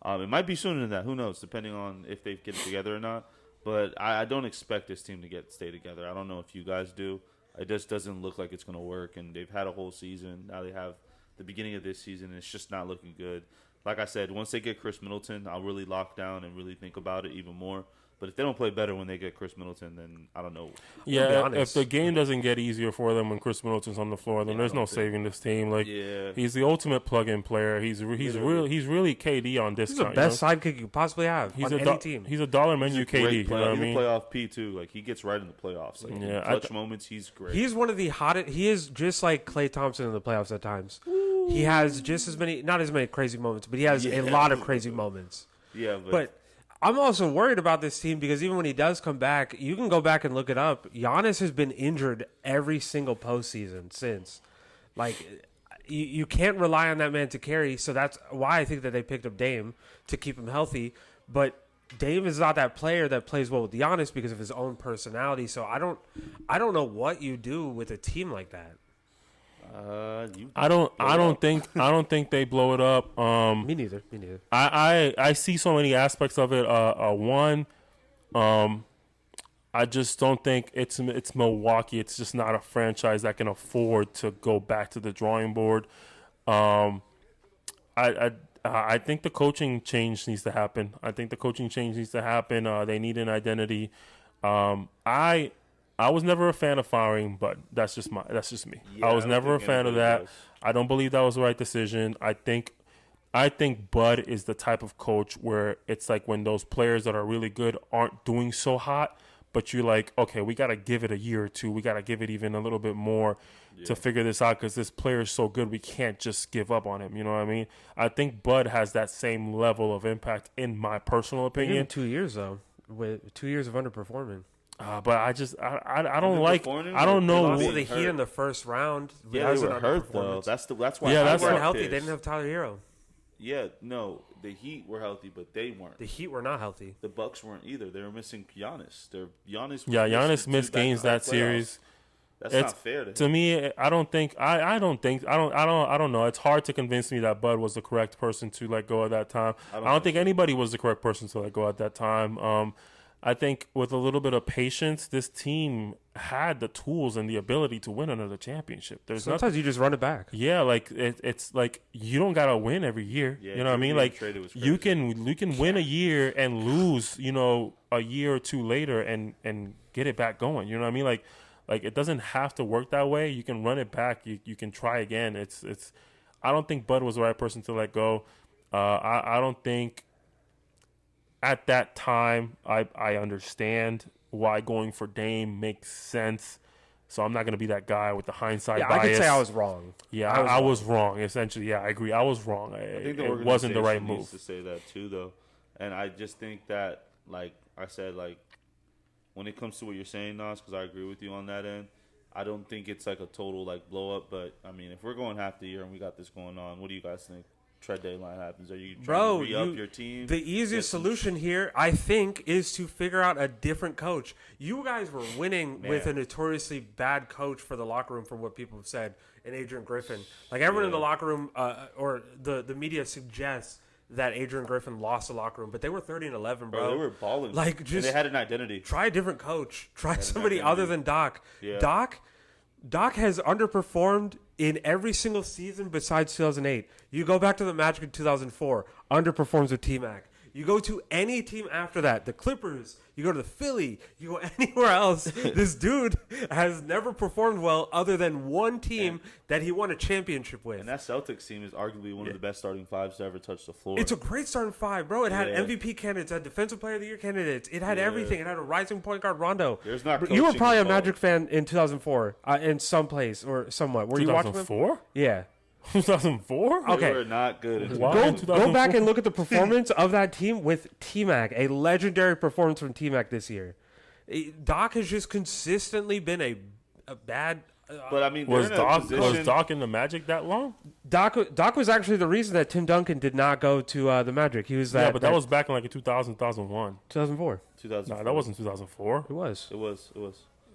[SPEAKER 2] It might be sooner than that. Who knows, depending on if they get it together or not. But I don't expect this team to stay together. I don't know if you guys do. It just doesn't look like it's going to work, and they've had a whole season. Now they have the beginning of this season, and it's just not looking good. Like I said, once they get Chris Middleton, I'll really lock down and really think about it even more. But if they don't play better when they get Chris Middleton, then I don't know.
[SPEAKER 1] Yeah, if the game doesn't get easier for them when Chris Middleton's on the floor, then there's no saving this team. Like, he's the ultimate plug-in player. He's really KD on discount.
[SPEAKER 3] He's the best sidekick you possibly have on any team.
[SPEAKER 1] He's a dollar menu KD. You know what I mean?
[SPEAKER 2] He's a playoff P too. Like, he gets right in the playoffs. Like, in clutch moments, he's great.
[SPEAKER 3] He's one of the hottest. He is just like Klay Thompson in the playoffs at times. Ooh. He has just as many, not as many crazy moments, but he has a lot of crazy moments.
[SPEAKER 2] Yeah,
[SPEAKER 3] but I'm also worried about this team because even when he does come back, you can go back and look it up. Giannis has been injured every single postseason since. Like, you can't rely on that man to carry, so that's why I think that they picked up Dame to keep him healthy. But Dame is not that player that plays well with Giannis because of his own personality. So I don't know what you do with a team like that.
[SPEAKER 1] I don't think they blow it up.
[SPEAKER 3] Me neither.
[SPEAKER 1] I see so many aspects of it. One, I just don't think it's Milwaukee. It's just not a franchise that can afford to go back to the drawing board. I think the coaching change needs to happen. They need an identity. I was never a fan of firing Bud. That's just me.
[SPEAKER 2] Yeah,
[SPEAKER 1] I was
[SPEAKER 2] I don't
[SPEAKER 1] never a
[SPEAKER 2] think
[SPEAKER 1] fan of
[SPEAKER 2] anybody
[SPEAKER 1] that.
[SPEAKER 2] was.
[SPEAKER 1] I don't believe that was the right decision. I think Bud is the type of coach where it's like when those players that are really good aren't doing so hot, but you're like, okay, we got to give it a year or two. We got to give it even a little bit more to figure this out because this player is so good. We can't just give up on him. You know what I mean? I think Bud has that same level of impact in my personal
[SPEAKER 3] Give him
[SPEAKER 1] opinion.
[SPEAKER 3] 2 years though, with 2 years of underperforming.
[SPEAKER 1] But I just I don't like
[SPEAKER 2] Underperforming
[SPEAKER 1] I don't
[SPEAKER 2] or
[SPEAKER 1] know.
[SPEAKER 3] Lost to
[SPEAKER 2] being
[SPEAKER 3] the Heat
[SPEAKER 2] hurt.
[SPEAKER 3] in the first round.
[SPEAKER 2] Yeah,
[SPEAKER 3] That was
[SPEAKER 2] they
[SPEAKER 3] an
[SPEAKER 2] were hurt though.
[SPEAKER 3] underperformance.
[SPEAKER 2] That's why.
[SPEAKER 1] Yeah,
[SPEAKER 2] I
[SPEAKER 1] that's
[SPEAKER 3] They
[SPEAKER 1] what-
[SPEAKER 3] weren't
[SPEAKER 2] got
[SPEAKER 3] healthy. They
[SPEAKER 2] pissed.
[SPEAKER 3] didn't have Tyler Hero.
[SPEAKER 2] Yeah, no, the Heat were healthy, but they weren't.
[SPEAKER 3] The Heat were not healthy.
[SPEAKER 2] The Bucks weren't either. They were missing Giannis. Giannis.
[SPEAKER 1] Giannis missed games that series.
[SPEAKER 2] That's
[SPEAKER 1] It's
[SPEAKER 2] not fair to
[SPEAKER 1] to
[SPEAKER 2] him.
[SPEAKER 1] me. I don't know. It's hard to convince me that Bud was the correct person to let go at that time. I don't think anybody was the correct person to let go at that time. I think with a little bit of patience, this team had the tools and the ability to win another championship. There's nothing.
[SPEAKER 3] Sometimes you just run it back.
[SPEAKER 1] Yeah, like it's like you don't gotta win every year.
[SPEAKER 2] Yeah,
[SPEAKER 1] you know what I mean?
[SPEAKER 2] Drew
[SPEAKER 1] Like
[SPEAKER 2] getting traded was
[SPEAKER 1] you
[SPEAKER 2] crazy.
[SPEAKER 1] can win a year and lose, a year or two later and get it back going. You know what I mean? Like it doesn't have to work that way. You can run it back. You can try again. It's. I don't think Bud was the right person to let go. I don't think at that time I understand why going for Dame makes sense. So I'm not going to be that guy with the hindsight
[SPEAKER 3] Yeah,
[SPEAKER 1] bias.
[SPEAKER 3] I could say I was wrong.
[SPEAKER 1] Yeah, I was wrong. Essentially, yeah, I agree. I was wrong.
[SPEAKER 2] I think the
[SPEAKER 1] It wasn't the right
[SPEAKER 2] organization
[SPEAKER 1] move.
[SPEAKER 2] needs to say that too, though. And I just think that, like I said, like when it comes to what you're saying, Nas, because I agree with you on that end. I don't think it's like a total like blow up. But I mean, if we're going half the year and we got this going on, what do you guys think? Trade deadline happens. Are you trying to re-up your team?
[SPEAKER 3] The easiest solution here, I think, is to figure out a different coach. You guys were winning with a notoriously bad coach for the locker room, from what people have said, and Adrian Griffin. Like everyone in the locker room, or the media suggests that Adrian Griffin lost the locker room, but they were 30-11, bro.
[SPEAKER 2] They were balling.
[SPEAKER 3] Like,
[SPEAKER 2] and
[SPEAKER 3] just
[SPEAKER 2] they had an identity.
[SPEAKER 3] try a different coach. Try somebody
[SPEAKER 2] identity.
[SPEAKER 3] other than Doc.
[SPEAKER 2] Yeah.
[SPEAKER 3] Doc has underperformed in every single season besides 2008. You go back to the Magic in 2004, underperforms with T-Mac. You go to any team after that, the Clippers, you go to the Philly, you go anywhere else, this dude has never performed well other than one team that he won a championship with.
[SPEAKER 2] And that Celtics team is arguably one of the best starting fives to ever touch the floor.
[SPEAKER 3] It's a great starting five, bro. It had
[SPEAKER 2] Yeah.
[SPEAKER 3] MVP candidates, it had Defensive Player of the Year candidates. It had everything. It had a rising point guard, Rondo.
[SPEAKER 2] There's not
[SPEAKER 3] You were
[SPEAKER 2] coaching
[SPEAKER 3] probably a
[SPEAKER 2] involved.
[SPEAKER 3] Magic fan in 2004, in some place or somewhat. Were you watching them?
[SPEAKER 1] 2004?
[SPEAKER 3] Yeah.
[SPEAKER 1] 2004?
[SPEAKER 2] They
[SPEAKER 3] okay.
[SPEAKER 2] were not good. In
[SPEAKER 1] Wow.
[SPEAKER 3] Go,
[SPEAKER 1] 2004?
[SPEAKER 3] go back and look at the performance of that team with T-Mac. A legendary performance from T-Mac this year. Doc has just consistently been a bad...
[SPEAKER 2] But I mean,
[SPEAKER 1] Was
[SPEAKER 2] they're in a position,
[SPEAKER 1] Doc in the Magic that long?
[SPEAKER 3] Doc was actually the reason that Tim Duncan did not go to the Magic. He was
[SPEAKER 1] Yeah, but that was back in like 2000, 2001.
[SPEAKER 3] 2004.
[SPEAKER 2] 2004.
[SPEAKER 1] Nah, that wasn't 2004.
[SPEAKER 3] It was.
[SPEAKER 2] It was.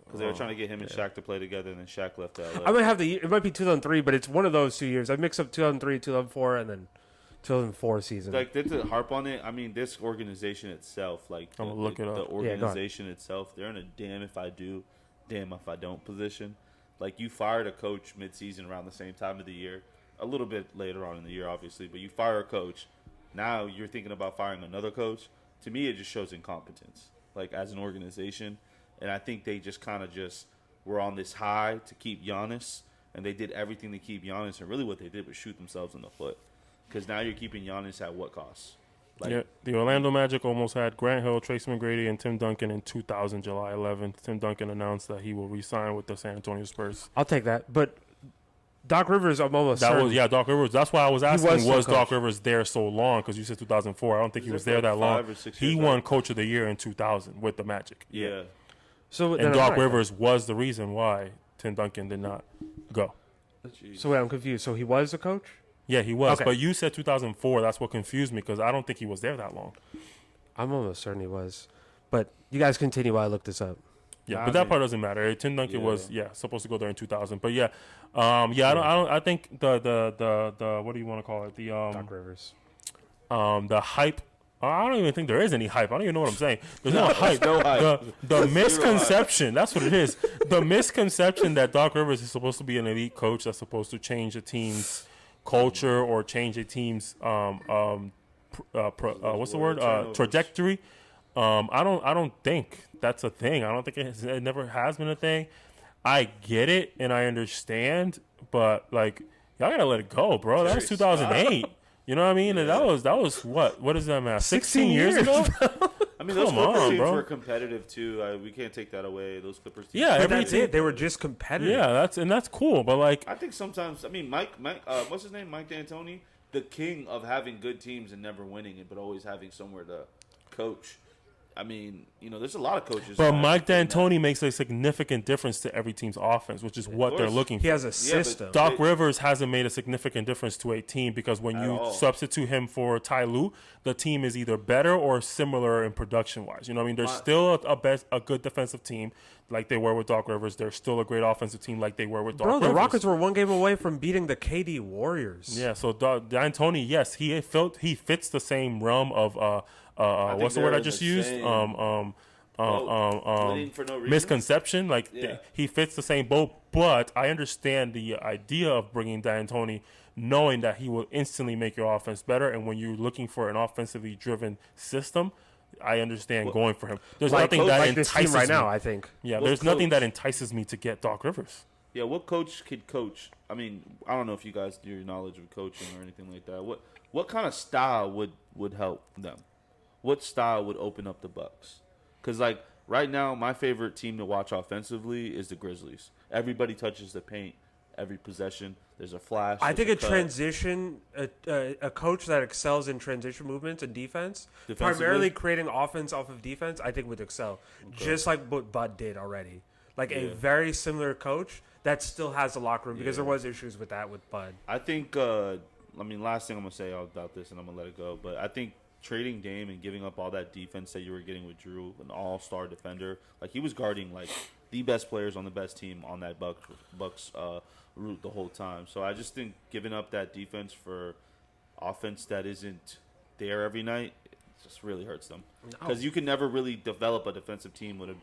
[SPEAKER 2] Because they were trying to get him and Shaq to play together, and then Shaq left LA.
[SPEAKER 3] I might have it might be 2003, but it's one of those 2 years. I mix up 2003, 2004, and then 2004 season.
[SPEAKER 2] Like, to harp on it, I mean, this organization itself, like,
[SPEAKER 1] I'm gonna look it up.
[SPEAKER 2] the
[SPEAKER 3] Yeah, go on.
[SPEAKER 2] organization itself, they're in a damn if I do, damn if I don't position. Like, you fired a coach midseason around the same time of the year, a little bit later on in the year, obviously, but you fire a coach. Now you're thinking about firing another coach. To me, it just shows incompetence, like, as an organization. And I think they just kind of were on this high to keep Giannis, and they did everything to keep Giannis. And really, what they did was shoot themselves in the foot, because now you're keeping Giannis at what cost? Like,
[SPEAKER 1] Yeah, the Orlando Magic almost had Grant Hill, Tracy McGrady, and Tim Duncan in 2000, July 11th. Tim Duncan announced that he will re-sign with the San Antonio Spurs.
[SPEAKER 3] I'll take that. But Doc Rivers, I'm almost
[SPEAKER 1] That
[SPEAKER 3] certain.
[SPEAKER 1] was Doc Rivers. That's why I was asking,
[SPEAKER 3] was
[SPEAKER 1] was
[SPEAKER 3] still
[SPEAKER 1] Doc
[SPEAKER 3] coach.
[SPEAKER 1] Rivers there so long? Because you said 2004. I don't think he was there
[SPEAKER 2] like
[SPEAKER 1] that long.
[SPEAKER 2] 5 or 6
[SPEAKER 1] He
[SPEAKER 2] years,
[SPEAKER 1] won
[SPEAKER 2] right?
[SPEAKER 1] Coach of the Year in 2000 with the Magic.
[SPEAKER 2] yeah.
[SPEAKER 3] So then
[SPEAKER 1] And
[SPEAKER 3] I'm
[SPEAKER 1] Doc
[SPEAKER 3] right.
[SPEAKER 1] Rivers was the reason why Tim Duncan did not go.
[SPEAKER 3] So wait, I'm confused. So he was the coach?
[SPEAKER 1] Yeah, he was.
[SPEAKER 3] Okay.
[SPEAKER 1] But you said 2004. That's what confused me because I don't think he was there that long.
[SPEAKER 3] I'm almost certain he was. But you guys continue while I look this up.
[SPEAKER 1] Yeah,
[SPEAKER 2] Nah,
[SPEAKER 1] but
[SPEAKER 2] I
[SPEAKER 1] that
[SPEAKER 2] mean-
[SPEAKER 1] part doesn't matter. Tim Duncan
[SPEAKER 2] Yeah.
[SPEAKER 1] was supposed to go there in 2000. But yeah, I don't. I think the what do you want to call it?
[SPEAKER 3] Doc Rivers.
[SPEAKER 1] The hype. I don't even think there is any hype. I don't even know what I'm saying. There's no hype.
[SPEAKER 2] no hype.
[SPEAKER 1] The misconception. That's what it is. The misconception that Doc Rivers is supposed to be an elite coach that's supposed to change a team's culture or change a team's what's the word?
[SPEAKER 2] Turnovers.
[SPEAKER 1] Trajectory. I don't think that's a thing. I don't think it never has been a thing. I get it and I understand, but like y'all gotta let it go, bro. That was 2008. You know what I mean?
[SPEAKER 2] Yeah.
[SPEAKER 1] And that was what is that, man?
[SPEAKER 3] 16
[SPEAKER 1] years ago.
[SPEAKER 2] I mean, those
[SPEAKER 1] Come
[SPEAKER 2] Clippers
[SPEAKER 1] on,
[SPEAKER 2] teams
[SPEAKER 1] bro.
[SPEAKER 2] were competitive too. We can't take that away. Those Clippers teams.
[SPEAKER 1] Yeah,
[SPEAKER 3] But
[SPEAKER 1] every
[SPEAKER 3] that's
[SPEAKER 1] team.
[SPEAKER 3] it. They were just competitive.
[SPEAKER 1] Yeah, that's cool. But like,
[SPEAKER 2] I think sometimes, I mean, Mike, what's his name? Mike D'Antoni, the king of having good teams and never winning it, but always having somewhere to coach. I mean, there's a lot of coaches.
[SPEAKER 1] but Mike D'Antoni makes a significant difference to every team's offense, which is what they're
[SPEAKER 2] course.
[SPEAKER 1] looking
[SPEAKER 3] He
[SPEAKER 1] for.
[SPEAKER 3] has a system.
[SPEAKER 1] Doc Rivers hasn't made a significant difference to a team because when you
[SPEAKER 2] all.
[SPEAKER 1] substitute him for Ty Lue, the team is either better or similar in production wise. You know what I mean? There's still a good defensive team like they were with Doc Rivers. There's still a great offensive team like they were with Doc
[SPEAKER 3] Bro,
[SPEAKER 1] Rivers.
[SPEAKER 3] the Rockets were one game away from beating the KD Warriors.
[SPEAKER 1] Yeah, so D'Antoni, yes, he fits the same realm of what's the word I just used?
[SPEAKER 2] winning for no reason.
[SPEAKER 1] Misconception. Like
[SPEAKER 2] Yeah.
[SPEAKER 1] he fits the same boat, but I understand the idea of bringing D'Antoni, knowing that he will instantly make your offense better. And when you're looking for an offensively driven system, I understand going for him. There's nothing that
[SPEAKER 3] like this
[SPEAKER 1] entices
[SPEAKER 3] team right
[SPEAKER 1] me.
[SPEAKER 3] now, I think.
[SPEAKER 1] Yeah,
[SPEAKER 2] What
[SPEAKER 1] there's nothing
[SPEAKER 2] coach?
[SPEAKER 1] that entices me to get Doc Rivers.
[SPEAKER 2] Yeah, what coach could coach? I mean, I don't know if you guys do your knowledge of coaching or anything like that. What kind of style would help them? What style would open up the Bucks? Because like right now, my favorite team to watch offensively is the Grizzlies. Everybody touches the paint every possession. There's a flash.
[SPEAKER 3] I think a
[SPEAKER 2] there's cut.
[SPEAKER 3] transition, a coach that excels in transition movements and defense,
[SPEAKER 2] Defensively?
[SPEAKER 3] primarily creating offense off of defense, I think would excel. Just like what Bud did already. Like a
[SPEAKER 2] Yeah.
[SPEAKER 3] very similar coach that still has a locker room because
[SPEAKER 2] Yeah.
[SPEAKER 3] there was issues with that with Bud.
[SPEAKER 2] I think. Last thing I'm gonna say about this, and I'm gonna let it go. But I think trading Dame and giving up all that defense that you were getting with Drew, an all-star defender, like he was guarding like the best players on the best team on that Bucks route the whole time. So I just think giving up that defense for offense that isn't there every night, it just really hurts them. Because you can never really develop a defensive team with an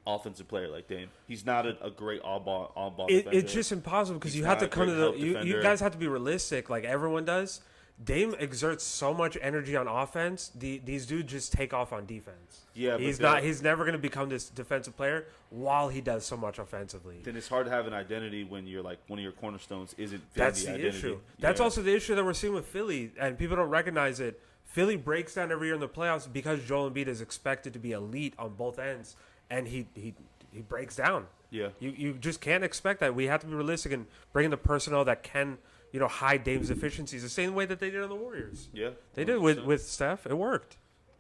[SPEAKER 2] offensive player like Dame. He's not a great all-ball defender.
[SPEAKER 3] It's just impossible because
[SPEAKER 2] He's
[SPEAKER 3] you have to
[SPEAKER 2] not a
[SPEAKER 3] come to
[SPEAKER 2] great
[SPEAKER 3] the.
[SPEAKER 2] help
[SPEAKER 3] You
[SPEAKER 2] defender.
[SPEAKER 3] guys have to be realistic, like everyone does. Dame exerts so much energy on offense. These dudes just take off on defense.
[SPEAKER 2] Yeah, but
[SPEAKER 3] he's
[SPEAKER 2] they're-
[SPEAKER 3] not. He's never going to become this defensive player while he does so much offensively.
[SPEAKER 2] Then it's hard to have an identity when you're like one of your cornerstones isn't fitting
[SPEAKER 3] That's
[SPEAKER 2] the
[SPEAKER 3] the
[SPEAKER 2] identity.
[SPEAKER 3] issue. That's
[SPEAKER 2] Yeah.
[SPEAKER 3] also the issue that we're seeing with Philly, and people don't recognize it. Philly breaks down every year in the playoffs because Joel Embiid is expected to be elite on both ends, and he breaks down.
[SPEAKER 2] Yeah.
[SPEAKER 3] You just can't expect that. We have to be realistic and bring in the personnel that can hide Dame's deficiencies the same way that they did on the Warriors.
[SPEAKER 2] Yeah,
[SPEAKER 3] They did
[SPEAKER 2] 100%.
[SPEAKER 3] with Steph. It worked.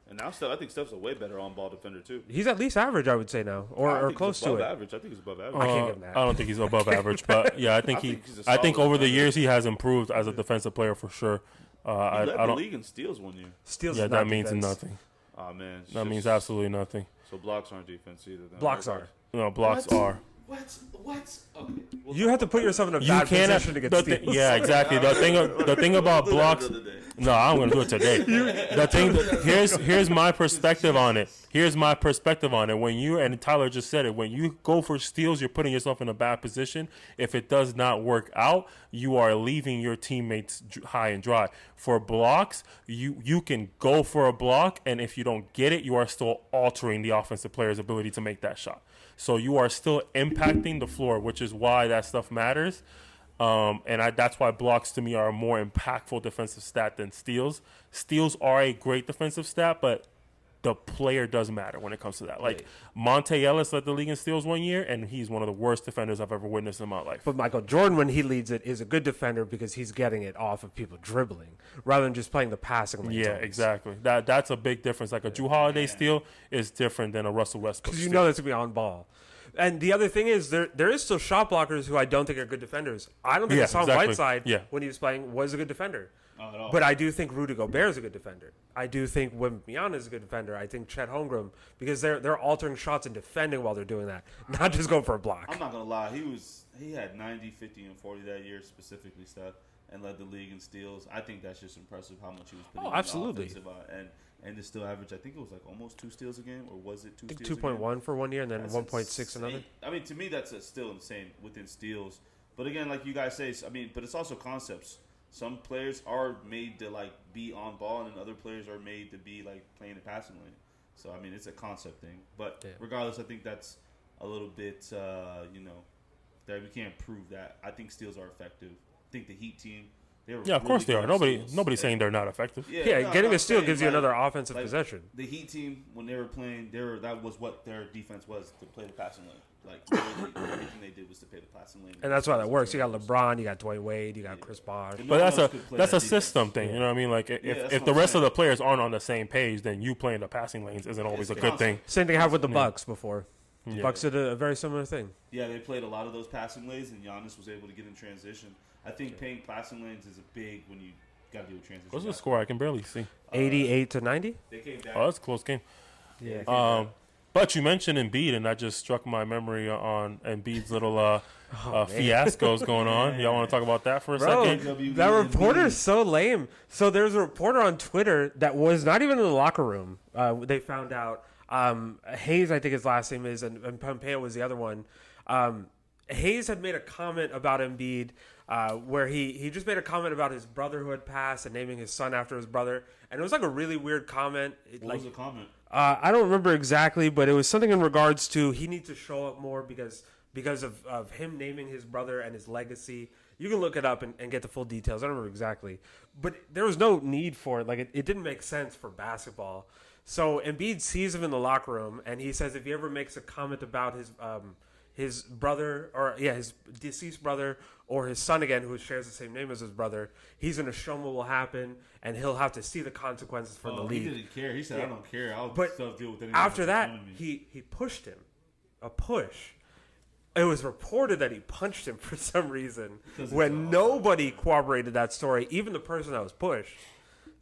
[SPEAKER 2] And now I think Steph's a way better on-ball defender too.
[SPEAKER 3] He's at least average, I would say now,
[SPEAKER 2] I
[SPEAKER 3] or
[SPEAKER 2] think
[SPEAKER 3] close
[SPEAKER 2] he's above
[SPEAKER 3] to it.
[SPEAKER 2] average. I think he's above average.
[SPEAKER 3] I can't give him that.
[SPEAKER 1] I don't think he's above average, but yeah, I think
[SPEAKER 2] he's a
[SPEAKER 1] I think
[SPEAKER 2] solid
[SPEAKER 1] over the
[SPEAKER 2] defender.
[SPEAKER 1] years he has improved as a defensive player for sure.
[SPEAKER 2] He
[SPEAKER 1] I
[SPEAKER 2] led the
[SPEAKER 1] don't.
[SPEAKER 2] league in steals one year.
[SPEAKER 3] Steals
[SPEAKER 1] Yeah,
[SPEAKER 3] is
[SPEAKER 1] that
[SPEAKER 3] not
[SPEAKER 1] means
[SPEAKER 3] defense.
[SPEAKER 1] nothing.
[SPEAKER 2] Oh man, it's
[SPEAKER 1] That
[SPEAKER 2] just-
[SPEAKER 1] means absolutely nothing.
[SPEAKER 2] So blocks aren't defense either. Then.
[SPEAKER 3] Blocks are.
[SPEAKER 1] No, blocks
[SPEAKER 2] What?
[SPEAKER 1] are.
[SPEAKER 2] What? Okay. We'll
[SPEAKER 3] You have to put yourself in a
[SPEAKER 1] You
[SPEAKER 3] bad
[SPEAKER 1] can't.
[SPEAKER 3] position to get
[SPEAKER 1] The
[SPEAKER 3] steals.
[SPEAKER 1] yeah, exactly. The thing about
[SPEAKER 2] do that
[SPEAKER 1] blocks.
[SPEAKER 2] another day.
[SPEAKER 1] No, I'm gonna do it today. The thing. Here's my perspective on it. Here's my perspective on it. When you and Tyler just said it, when you go for steals, you're putting yourself in a bad position. If it does not work out, you are leaving your teammates high and dry. For blocks, you can go for a block, and if you don't get it, you are still altering the offensive player's ability to make that shot. So you are still impacting the floor, which is why that stuff matters. That's why blocks to me are a more impactful defensive stat than steals. Steals are a great defensive stat, but the player does matter when it comes to that. Like Monte Ellis led the league in steals one year, and he's one of the worst defenders I've ever witnessed in my life.
[SPEAKER 3] But Michael Jordan, when he leads it, is a good defender because he's getting it off of people dribbling rather than just playing the passing lane.
[SPEAKER 1] Yeah, exactly. That's a big difference. Like a Drew Holiday steal is different than a Russell Westbrook
[SPEAKER 3] Because
[SPEAKER 1] steal.
[SPEAKER 3] you know that's going to be on ball. And the other thing is, there is still shot blockers who I don't think are good defenders. I don't think
[SPEAKER 1] Yeah,
[SPEAKER 3] Hassan
[SPEAKER 1] exactly.
[SPEAKER 3] Whiteside,
[SPEAKER 1] Yeah.
[SPEAKER 3] when he was playing, was a good defender.
[SPEAKER 2] Not at all.
[SPEAKER 3] But I do think Rudy Gobert is a good defender. I do think Wembanyama is a good defender. I think Chet Holmgren, because they're altering shots and defending while they're doing that, not just going for a block.
[SPEAKER 2] I'm not gonna lie. He had 90, 50, and 40 that year specifically, Steph, and led the league in steals. I think that's just impressive how much he was putting.
[SPEAKER 3] Oh,
[SPEAKER 2] in the
[SPEAKER 3] absolutely.
[SPEAKER 2] offensive, and the still average. I think it was like almost 2 steals a game, or was it 2
[SPEAKER 3] I think
[SPEAKER 2] steals? a game?
[SPEAKER 3] 2.1 for 1 year and then
[SPEAKER 2] That's
[SPEAKER 3] 1.6
[SPEAKER 2] insane.
[SPEAKER 3] another.
[SPEAKER 2] I mean, to me, that's still insane within steals. But again, like you guys say, but it's also concepts. Some players are made to like be on ball, and other players are made to be like playing the passing lane. So I mean, it's a concept thing. But
[SPEAKER 3] Yeah.
[SPEAKER 2] regardless, I think that's a little bit, that we can't prove that. I think steals are effective. I think the Heat team, they were
[SPEAKER 1] Yeah, of course they
[SPEAKER 2] really
[SPEAKER 1] are.
[SPEAKER 2] good at steals.
[SPEAKER 1] Nobody's saying they're not effective.
[SPEAKER 3] Yeah,
[SPEAKER 2] no,
[SPEAKER 3] getting
[SPEAKER 2] I'm
[SPEAKER 3] a steal
[SPEAKER 2] saying,
[SPEAKER 3] gives you
[SPEAKER 2] like-
[SPEAKER 3] another offensive
[SPEAKER 2] like,
[SPEAKER 3] possession.
[SPEAKER 2] The Heat team, when they were playing, that was what their defense was, to play the passing lane. Like, literally, everything they did was to play the passing lane.
[SPEAKER 3] And that's why that works. You got LeBron, you got Dwayne Wade, you got Chris Bosh.
[SPEAKER 2] No
[SPEAKER 1] But
[SPEAKER 2] one else could play
[SPEAKER 1] that's
[SPEAKER 2] that
[SPEAKER 1] a system
[SPEAKER 2] defense.
[SPEAKER 1] thing. You know what I mean? Like
[SPEAKER 2] that's
[SPEAKER 1] if
[SPEAKER 2] what
[SPEAKER 1] the
[SPEAKER 2] I'm
[SPEAKER 1] rest of
[SPEAKER 2] saying.
[SPEAKER 1] the players aren't on the same page, then you playing the passing lanes isn't always a good thing.
[SPEAKER 3] Same thing happened with the Bucks before.
[SPEAKER 1] Yeah.
[SPEAKER 3] Bucks did a very similar thing.
[SPEAKER 2] Yeah, they played a lot of those passing lanes, and Giannis was able to get in transition. I think playing passing lanes is a big when you got to do a transition.
[SPEAKER 1] What's the score? I can barely see.
[SPEAKER 3] 88 to 90?
[SPEAKER 2] They came back.
[SPEAKER 1] Oh, that's a close game.
[SPEAKER 3] Yeah.
[SPEAKER 1] But you mentioned Embiid, and that just struck my memory on Embiid's little fiascos going on. Y'all want to talk about that for a
[SPEAKER 3] Bro,
[SPEAKER 1] second?
[SPEAKER 3] that reporter is so lame. So there's a reporter on Twitter that was not even in the locker room. They found out. Hayes, I think his last name is, and Pompeo was the other one. Hayes had made a comment about Embiid where he just made a comment about his brother who had passed and naming his son after his brother. And it was like a really weird comment.
[SPEAKER 2] What was the comment?
[SPEAKER 3] I don't remember exactly, but it was something in regards to he needs to show up more because of him naming his brother and his legacy. You can look it up and get the full details. I don't remember exactly. But there was no need for it. Like, it didn't make sense for basketball. So Embiid sees him in the locker room, and he says if he ever makes a comment about his brother, or his deceased brother, or his son again, who shares the same name as his brother, he's going to show him what will happen, and he'll have to see the consequences from the league.
[SPEAKER 2] He didn't care. He said, "I don't care. I'll
[SPEAKER 3] But
[SPEAKER 2] deal with anything."
[SPEAKER 3] after that,
[SPEAKER 2] that's coming to me."
[SPEAKER 3] he pushed him, a push. It was reported that he punched him for some reason when nobody corroborated that story, even the person that was pushed.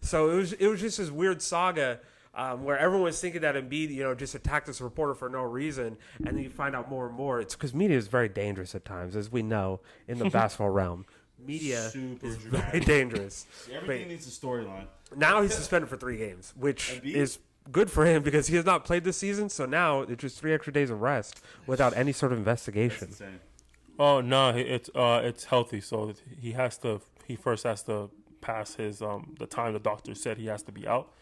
[SPEAKER 3] So it was just this weird saga where everyone was thinking that Embiid, just attacked this reporter for no reason, and then you find out more and more. It's because media is very dangerous at times, as we know in the basketball realm. Media
[SPEAKER 2] Super
[SPEAKER 3] is
[SPEAKER 2] dramatic.
[SPEAKER 3] very dangerous.
[SPEAKER 2] Everything
[SPEAKER 3] But
[SPEAKER 2] needs a storyline.
[SPEAKER 3] now he's suspended for 3 games, which
[SPEAKER 2] Embiid?
[SPEAKER 3] is good for him because he has not played this season. So now it's just 3 extra days of rest without any sort of
[SPEAKER 2] That's
[SPEAKER 3] investigation.
[SPEAKER 2] insane.
[SPEAKER 1] Oh no, it's healthy. So he first has to pass his the time the doctor said he has to be out,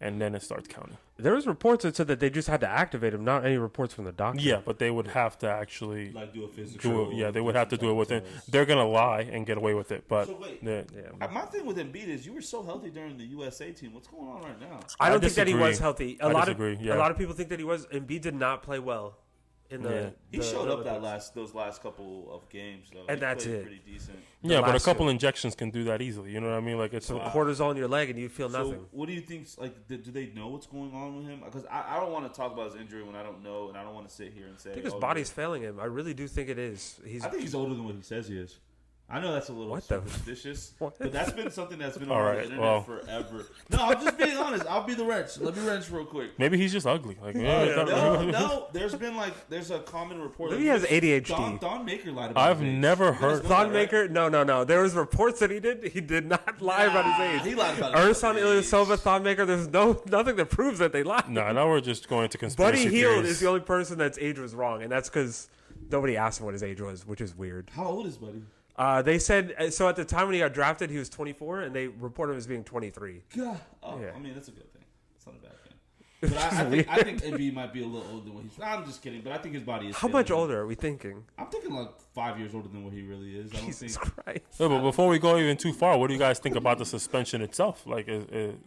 [SPEAKER 1] and then it starts counting.
[SPEAKER 3] There was reports that said that they just had to activate him, not any reports from the doctor.
[SPEAKER 1] Yeah, but they would have to actually
[SPEAKER 2] Like do a physical.
[SPEAKER 1] they would have to do it within. They're gonna lie and get away with it, but
[SPEAKER 2] So wait.
[SPEAKER 1] yeah.
[SPEAKER 2] My thing with Embiid is you were so healthy during the USA team. What's going on right now?
[SPEAKER 3] I don't think that he
[SPEAKER 1] disagree.
[SPEAKER 3] was healthy.
[SPEAKER 1] I disagree, yeah.
[SPEAKER 3] A lot of people think that he was. Embiid did not play well in the.
[SPEAKER 1] Yeah.
[SPEAKER 2] He
[SPEAKER 3] the
[SPEAKER 2] showed up
[SPEAKER 3] Olympics.
[SPEAKER 2] those last couple of games though.
[SPEAKER 3] And
[SPEAKER 2] He
[SPEAKER 3] that's
[SPEAKER 2] played
[SPEAKER 3] it.
[SPEAKER 2] Pretty decent.
[SPEAKER 1] Yeah, but a
[SPEAKER 3] last
[SPEAKER 1] couple
[SPEAKER 3] two.
[SPEAKER 1] injections can do that easily. You know what I mean? Like it's
[SPEAKER 3] Some cortisol in your leg and you feel
[SPEAKER 2] So
[SPEAKER 3] nothing.
[SPEAKER 2] what do you think? Like, do they know what's going on with him? Because I don't want to talk about his injury when I don't know, and I don't want to sit here and say.
[SPEAKER 3] I think his
[SPEAKER 2] oh,
[SPEAKER 3] body's failing him. I really do think it is.
[SPEAKER 2] I think he's older than what he says he is. I know that's a little
[SPEAKER 3] What the-
[SPEAKER 2] superstitious,
[SPEAKER 3] What?
[SPEAKER 2] but that's been something that's been
[SPEAKER 1] All
[SPEAKER 2] on
[SPEAKER 1] right,
[SPEAKER 2] the internet
[SPEAKER 1] well.
[SPEAKER 2] forever. No, I'm just being honest. I'll be the wrench. Let me wrench real quick.
[SPEAKER 1] maybe he's just ugly. Like
[SPEAKER 2] No. There's a common report.
[SPEAKER 3] Maybe he has ADHD.
[SPEAKER 2] Don Maker lied about
[SPEAKER 1] I've
[SPEAKER 2] his age.
[SPEAKER 1] never
[SPEAKER 2] You guys
[SPEAKER 1] heard-
[SPEAKER 2] know that,
[SPEAKER 3] Thon
[SPEAKER 2] right?
[SPEAKER 3] Maker? No. There was reports that he did. He did not lie about his
[SPEAKER 2] He
[SPEAKER 3] age.
[SPEAKER 2] lied about his
[SPEAKER 3] Ursan
[SPEAKER 2] age.
[SPEAKER 3] Ilyasova, Thon Maker. There's nothing that proves that they lied.
[SPEAKER 1] No, now we're just going to conspiracy
[SPEAKER 3] Buddy Hield
[SPEAKER 1] theories.
[SPEAKER 3] is the only person that's age was wrong, and that's because nobody asked him what his age was, which is weird.
[SPEAKER 2] How old is Buddy?
[SPEAKER 3] They said so at the time when he got drafted, he was 24, and they reported him as being 23.
[SPEAKER 2] God. Oh,
[SPEAKER 3] Yeah.
[SPEAKER 2] I mean that's a good thing. It's not a bad thing. But I think Embiid might be a little older than what he's. I'm just kidding, but I think his body is.
[SPEAKER 3] How
[SPEAKER 2] failing
[SPEAKER 3] much
[SPEAKER 2] him.
[SPEAKER 3] older are we thinking?
[SPEAKER 2] I'm thinking like 5 years older than what he really is. I don't
[SPEAKER 3] Jesus
[SPEAKER 2] think.
[SPEAKER 3] Christ!
[SPEAKER 1] Yeah, but before we go even too far, what do you guys think about the suspension itself? Like, is
[SPEAKER 3] I think-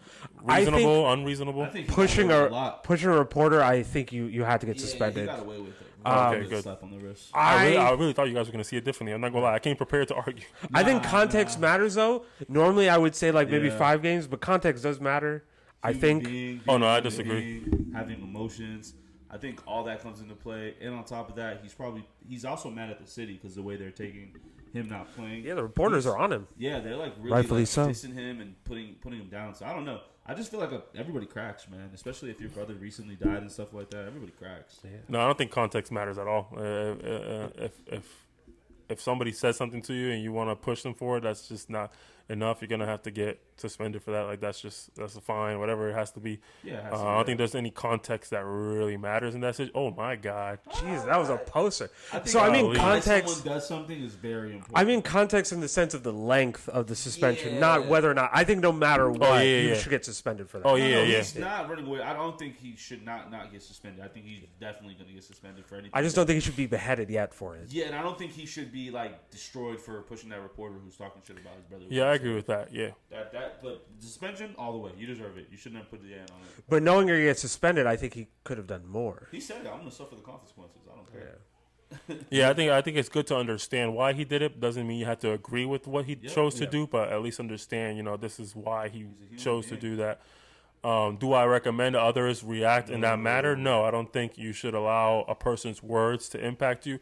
[SPEAKER 1] reasonable, unreasonable?
[SPEAKER 2] I think he
[SPEAKER 3] Pushing
[SPEAKER 2] got away with
[SPEAKER 3] a pushing a reporter, I think you had to get
[SPEAKER 2] Yeah,
[SPEAKER 3] suspended.
[SPEAKER 2] he got away with it.
[SPEAKER 1] Okay,
[SPEAKER 2] Good
[SPEAKER 1] good.
[SPEAKER 2] slap on the wrist.
[SPEAKER 1] I really thought you guys were going to see it differently. I'm not going to lie. I came prepared to argue.
[SPEAKER 3] I think context matters, though. Normally, I would say like maybe
[SPEAKER 2] Yeah.
[SPEAKER 3] 5 games, but context does matter. I
[SPEAKER 2] Human
[SPEAKER 3] think.
[SPEAKER 2] being,
[SPEAKER 1] Oh, no, I
[SPEAKER 2] being a
[SPEAKER 1] disagree.
[SPEAKER 2] being, having emotions. I think all that comes into play. And on top of that, he's also mad at the city because the way they're taking him not playing.
[SPEAKER 3] Yeah, the reporters are on him.
[SPEAKER 2] Yeah, they're like really
[SPEAKER 3] Rightfully
[SPEAKER 2] like,
[SPEAKER 3] so.
[SPEAKER 2] dissing him and putting him down. So I don't know. I just feel like everybody cracks, man. Especially if your brother recently died and stuff like that. Everybody cracks. Yeah.
[SPEAKER 1] No, I don't think context matters at all. If somebody says something to you and you want to push them for it, that's just not. enough, you're gonna have to get suspended for that. Like that's a fine, whatever it has to be.
[SPEAKER 2] Yeah,
[SPEAKER 1] I don't think there's any context that really matters in that situation. Oh my god,
[SPEAKER 3] Jeez, that was a poster.
[SPEAKER 2] So
[SPEAKER 3] I mean,
[SPEAKER 1] golly.
[SPEAKER 3] context.
[SPEAKER 2] Someone does something is very important.
[SPEAKER 3] I mean, context in the sense of the length of the suspension, not whether or not. I think no matter what, you should get suspended for that.
[SPEAKER 1] Oh
[SPEAKER 2] No,
[SPEAKER 1] yeah.
[SPEAKER 2] He's not running away. I don't think he should not get suspended. I think he's definitely going to get suspended for anything.
[SPEAKER 3] I just don't think he should be beheaded yet for it.
[SPEAKER 2] Yeah, and I don't think he should be like destroyed for pushing that reporter who's talking shit about his brother.
[SPEAKER 1] Yeah, I agree with that. Yeah.
[SPEAKER 2] But suspension all the way. You deserve it. You shouldn't have put the end on it.
[SPEAKER 3] But knowing you're going to get suspended, I think he could have done more.
[SPEAKER 2] He said, "I'm going to suffer the consequences. I don't care."
[SPEAKER 1] Yeah, I think it's good to understand why he did it. Doesn't mean you have to agree with what he chose to do, but at least understand, this is why he chose to do that. Do I recommend others react in that matter? No, I don't think you should allow a person's words to impact you.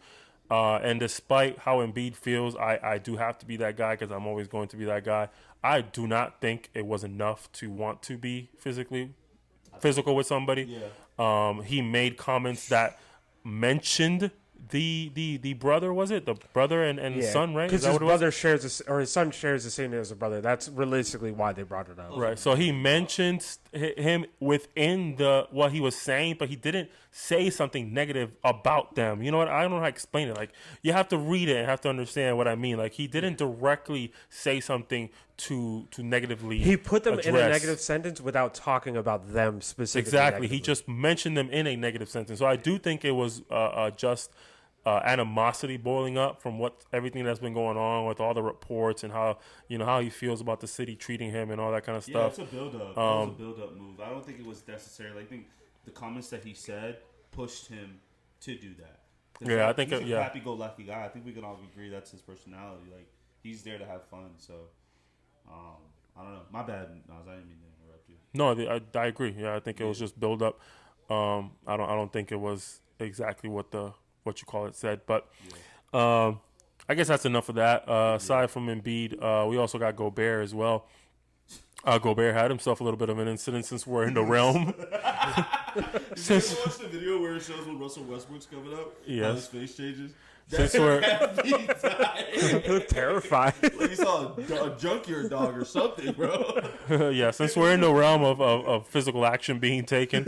[SPEAKER 1] And despite how Embiid feels, I do have to be that guy because I'm always going to be that guy. I do not think it was enough to want to be physical with somebody. Yeah. He made comments that mentioned the brother, was it? The brother and son, right?
[SPEAKER 3] Because his brother shares, or his son shares the same name as the brother. That's realistically why they brought it up.
[SPEAKER 1] Right. So he mentioned him within what he was saying, but he didn't say something negative about them. You know what? I don't know how to explain it. Like, you have to read it and have to understand what I mean. Like, he didn't directly say something to negatively.
[SPEAKER 3] He put them
[SPEAKER 1] address.
[SPEAKER 3] in a negative sentence without talking about them specifically.
[SPEAKER 1] Exactly.
[SPEAKER 3] Negatively.
[SPEAKER 1] He just mentioned them in a negative sentence. So I do think it was just animosity boiling up from everything that's been going on with all the reports and how he feels about the city treating him and all that kind of stuff.
[SPEAKER 2] Yeah, it's a build-up. It was a build-up move. I don't think it was necessary. I think the comments that he said pushed him to do that.
[SPEAKER 1] Yeah, I think
[SPEAKER 2] he's a happy-go-lucky guy. I think we can all agree that's his personality. Like, he's there to have fun. So, I don't know. My bad, Nas. I didn't mean to interrupt you.
[SPEAKER 1] No, I agree. Yeah, I think it was just build-up. I don't think it was exactly what you call it said, but I guess that's enough of that. Aside from Embiid, we also got Gobert as well. Gobert had himself a little bit of an incident since we're in the realm.
[SPEAKER 2] Did you ever watch the video where it shows when Russell Westbrook's coming up?
[SPEAKER 1] Yes.
[SPEAKER 2] How his face changes?
[SPEAKER 1] Since we're
[SPEAKER 3] He looked terrified.
[SPEAKER 2] Like he saw a junkyard dog or something, bro.
[SPEAKER 1] yeah, since we're in the realm of physical action being taken,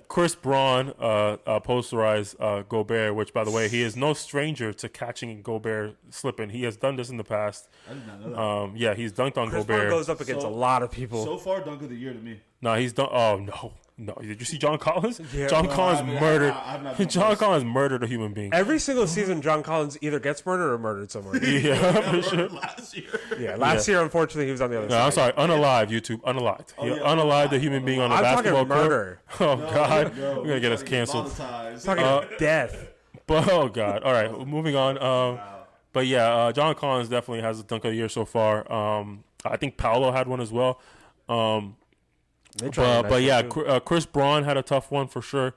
[SPEAKER 1] Chris Braun posterized Gobert, which, by the way, he is no stranger to catching Gobert slipping. He has done this in the past.
[SPEAKER 2] I did not know that.
[SPEAKER 1] Yeah, he's dunked on
[SPEAKER 3] Chris
[SPEAKER 1] Gobert.
[SPEAKER 3] Paul goes up against a lot of people.
[SPEAKER 2] So far, dunk of the year to me.
[SPEAKER 1] No, he's done. Oh no! Did you see John Collins?
[SPEAKER 3] Yeah,
[SPEAKER 1] John
[SPEAKER 3] bro,
[SPEAKER 1] Collins murdered.
[SPEAKER 2] I've
[SPEAKER 1] John Collins murdered a human being.
[SPEAKER 3] Every single season, John Collins either gets murdered or murdered someone.
[SPEAKER 1] Yeah, for sure.
[SPEAKER 2] Last year.
[SPEAKER 3] Yeah, last year, unfortunately, he was on the other
[SPEAKER 1] No,
[SPEAKER 3] side.
[SPEAKER 1] I'm sorry. Unalive, YouTube. Unalived. He unalived a human being on the
[SPEAKER 3] I'm
[SPEAKER 1] basketball
[SPEAKER 3] talking murder.
[SPEAKER 1] court. Oh God,
[SPEAKER 2] No,
[SPEAKER 1] we're gonna get us canceled.
[SPEAKER 3] Talking death.
[SPEAKER 1] But oh God. All right, moving on. But yeah, John Collins definitely has a dunk of the year so far. I think Paolo had one as well. But yeah, Chris Braun had a tough one for sure.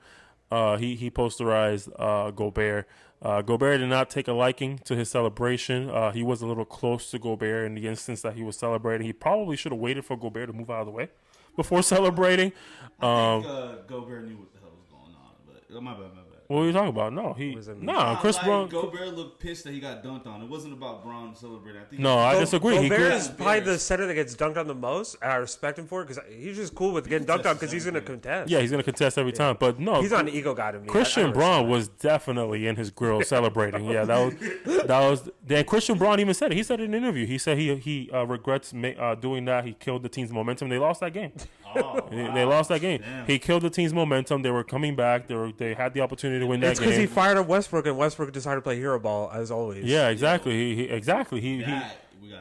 [SPEAKER 1] He posterized Gobert. Gobert did not take a liking to his celebration. He was a little close to Gobert in the instance that he was celebrating. He probably should have waited for Gobert to move out of the way before celebrating.
[SPEAKER 2] I think Gobert knew what the hell was going on, but my bad.
[SPEAKER 1] What are you talking about? No, Chris Braun.
[SPEAKER 2] Gobert looked pissed that he got dunked on. It wasn't about Braun celebrating.
[SPEAKER 1] I disagree.
[SPEAKER 3] Gobert is probably the center that gets dunked on the most, and I respect him for it because he's just cool with getting dunked on because he's going to contest.
[SPEAKER 1] Yeah, he's going to contest every time. But no,
[SPEAKER 3] he's not an ego guy to me.
[SPEAKER 1] Christian Braun was definitely in his grill celebrating. Yeah, that was. Then Christian Braun even said it. He said it in an interview. He said he regrets doing that. He killed the team's momentum. They lost that game. They lost that game.
[SPEAKER 2] Damn.
[SPEAKER 1] He killed the team's momentum. They were coming back. They had the opportunity to win that
[SPEAKER 3] It's
[SPEAKER 1] game.
[SPEAKER 3] because he fired up Westbrook, and Westbrook decided to play hero ball as always.
[SPEAKER 1] Yeah, exactly. He
[SPEAKER 2] we gotta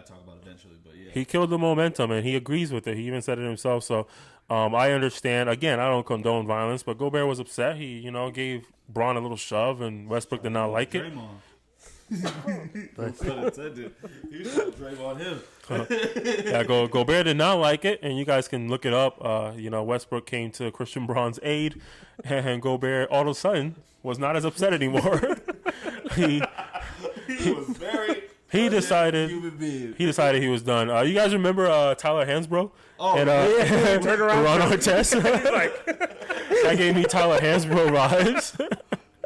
[SPEAKER 2] talk about it eventually, but yeah.
[SPEAKER 1] he killed the momentum, and he agrees with it. He even said it himself. So I understand. Again, I don't condone violence, but Gobert was upset. He gave Braun a little shove, and Westbrook did not like it.
[SPEAKER 2] That's unintended. He was trying to Draymond him.
[SPEAKER 1] Yeah, Gobert did not like it, and you guys can look it up. Westbrook came to Christian Braun's aid, and Gobert all of a sudden was not as upset anymore. he
[SPEAKER 2] was very.
[SPEAKER 1] He decided
[SPEAKER 2] Human being.
[SPEAKER 1] he decided he was done. You guys remember Tyler Hansbrough?
[SPEAKER 2] Oh,
[SPEAKER 1] and
[SPEAKER 3] yeah. Turn around.
[SPEAKER 1] Ron Artest? That gave me Tyler Hansbrough vibes.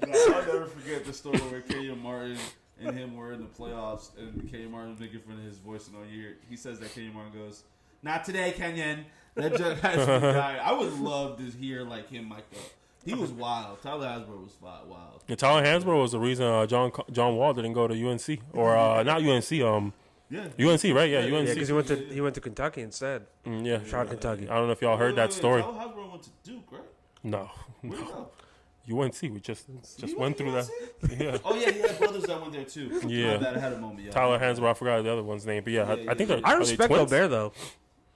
[SPEAKER 2] I'll never forget the story where Kenyon Martin and him were in the playoffs, and Kenny Martin was making fun of his voice and all year. He says that Kenny Martin goes, "Not today, Kenyon." That joke has to be dying. I would love to hear like him mic up. He was wild. Tyler Hansbrough was wild.
[SPEAKER 1] Yeah, Tyler Hansbrough was the reason John Wall didn't go to UNC or not UNC.
[SPEAKER 2] Yeah.
[SPEAKER 1] UNC, right? Yeah, UNC.
[SPEAKER 3] Yeah, because he went to Kentucky instead.
[SPEAKER 1] Yeah,
[SPEAKER 3] Shout out Kentucky.
[SPEAKER 1] I don't know if y'all heard that story.
[SPEAKER 2] Tyler Hansbrough went to Duke, right?
[SPEAKER 1] No.
[SPEAKER 2] Where'd he go?
[SPEAKER 1] UNC. We just went through that. Yeah.
[SPEAKER 2] Oh yeah, he had brothers that went there too.
[SPEAKER 1] Yeah.
[SPEAKER 2] That had a moment. Yeah.
[SPEAKER 1] Tyler Hansbrough. I forgot the other one's name, but yeah, I think they're.
[SPEAKER 3] I
[SPEAKER 1] are they
[SPEAKER 3] respect
[SPEAKER 1] twins?
[SPEAKER 3] Gobert though.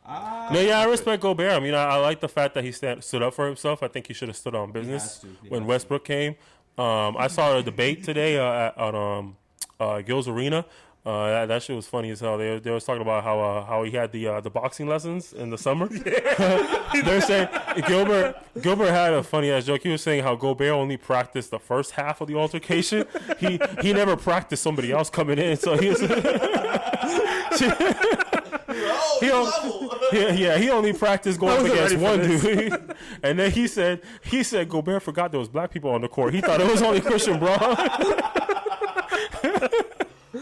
[SPEAKER 1] No, yeah, I respect Gobert. I mean, I like the fact that he stood up for himself. I think he should have stood on business when Westbrook came. I saw a debate today at Gil's Arena. That shit was funny as hell. They was talking about how he had the boxing lessons in the summer. They're saying Gilbert had a funny ass joke. He was saying how Gobert only practiced the first half of the altercation. He never practiced somebody else coming in. So he was. He only practiced going up against one dude. And then he said Gobert forgot there was black people on the court. He thought it was only Christian Braun.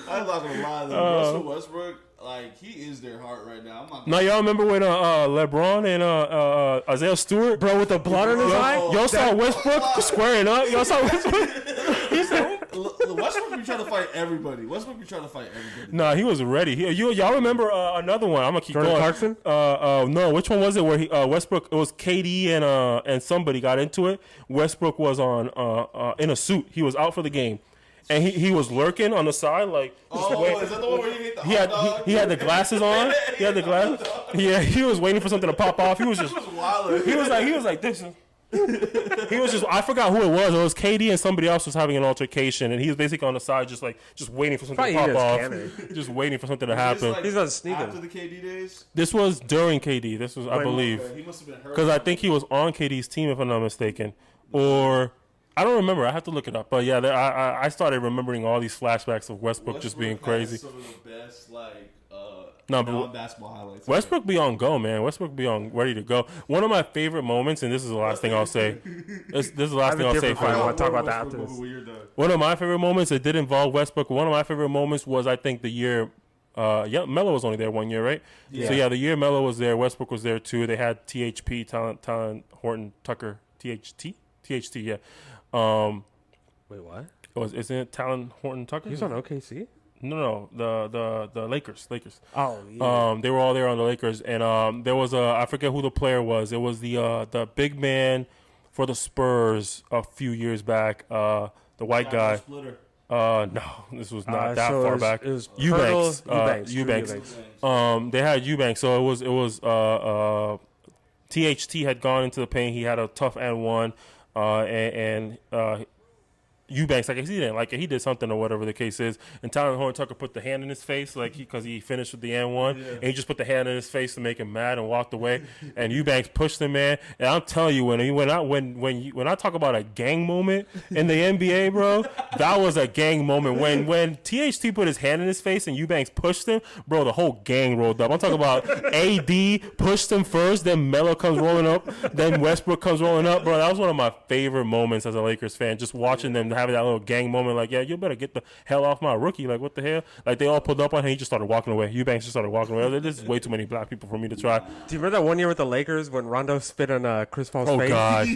[SPEAKER 2] I'm not gonna lie though, Russell Westbrook, like he is their heart right now.
[SPEAKER 1] Now y'all remember when LeBron and Isaiah Stewart,
[SPEAKER 3] Bro, with the blood on his eye?
[SPEAKER 1] y'all saw Westbrook squaring up. Y'all saw Westbrook.
[SPEAKER 2] Westbrook be trying to fight everybody.
[SPEAKER 1] Nah, he was ready. Y'all remember another one? I'm gonna keep
[SPEAKER 3] Jordan
[SPEAKER 1] going.
[SPEAKER 3] Clarkson?
[SPEAKER 1] No, which one was it? Where Westbrook? It was KD and somebody got into it. Westbrook was on in a suit. He was out for the game. And he was lurking on the side, like.
[SPEAKER 2] Is that the one where he hit the hot dog?
[SPEAKER 1] He had the glasses on. He had the glasses. Yeah, he was waiting for something to pop off. He was just. He was like this. He was just. I forgot who it was. It was KD and somebody else was having an altercation, and he was basically on the side, just waiting for something to pop off. Just waiting for something to happen.
[SPEAKER 2] He's not sneaking. After the KD days.
[SPEAKER 1] This was during KD. This was, I believe,
[SPEAKER 2] he must have been hurt.
[SPEAKER 1] because I think he was on KD's team, if I'm not mistaken, or. I don't remember. I have to look it up. But yeah, I started remembering all these flashbacks of Westbrook just being crazy.
[SPEAKER 2] Some of the best basketball highlights.
[SPEAKER 1] Westbrook be on go, man. Westbrook be on ready to go. One of my favorite moments, and this is the last thing I'll say. This is the last thing I'll say for
[SPEAKER 3] I
[SPEAKER 1] you.
[SPEAKER 3] want to talk about that after this.
[SPEAKER 1] One of my favorite moments, it did involve Westbrook. One of my favorite moments was, I think, the year. Melo was only there 1 year, right? Yeah. So the year Melo was there, Westbrook was there too. They had THP, Talon Horton Tucker, THT, yeah.
[SPEAKER 3] Wait, what?
[SPEAKER 1] Isn't it Talon Horton Tucker?
[SPEAKER 3] He's on OKC?
[SPEAKER 1] No, the Lakers.
[SPEAKER 3] Oh, yeah.
[SPEAKER 1] They were all there on the Lakers, and there was I forget who the player was. It was the big man for the Spurs a few years back. The white guy. No, this was not that far back.
[SPEAKER 3] It was
[SPEAKER 1] Eubanks. They had Eubanks, so it was THT had gone into the paint. He had a tough and one. And Eubanks, like he didn't like it. He did something or whatever the case is. And Tyler Horton Tucker put the hand in his face, like because he finished with the N1, and he just put the hand in his face to make him mad and walked away. And Eubanks pushed him, man. And I'm telling you, when I talk about a gang moment in the NBA, bro, that was a gang moment. When THT put his hand in his face and Eubanks pushed him, bro, the whole gang rolled up. I'm talking about AD pushed him first, then Melo comes rolling up, then Westbrook comes rolling up, bro. That was one of my favorite moments as a Lakers fan, just watching them having that little gang moment, like, yeah, you better get the hell off my rookie, like, what the hell? Like, they all pulled up on him, he just started walking away. Eubanks just started walking away. This is way too many black people for me to try.
[SPEAKER 3] Do you remember that one year with the Lakers when Rondo spit on Chris Paul's face?
[SPEAKER 1] God.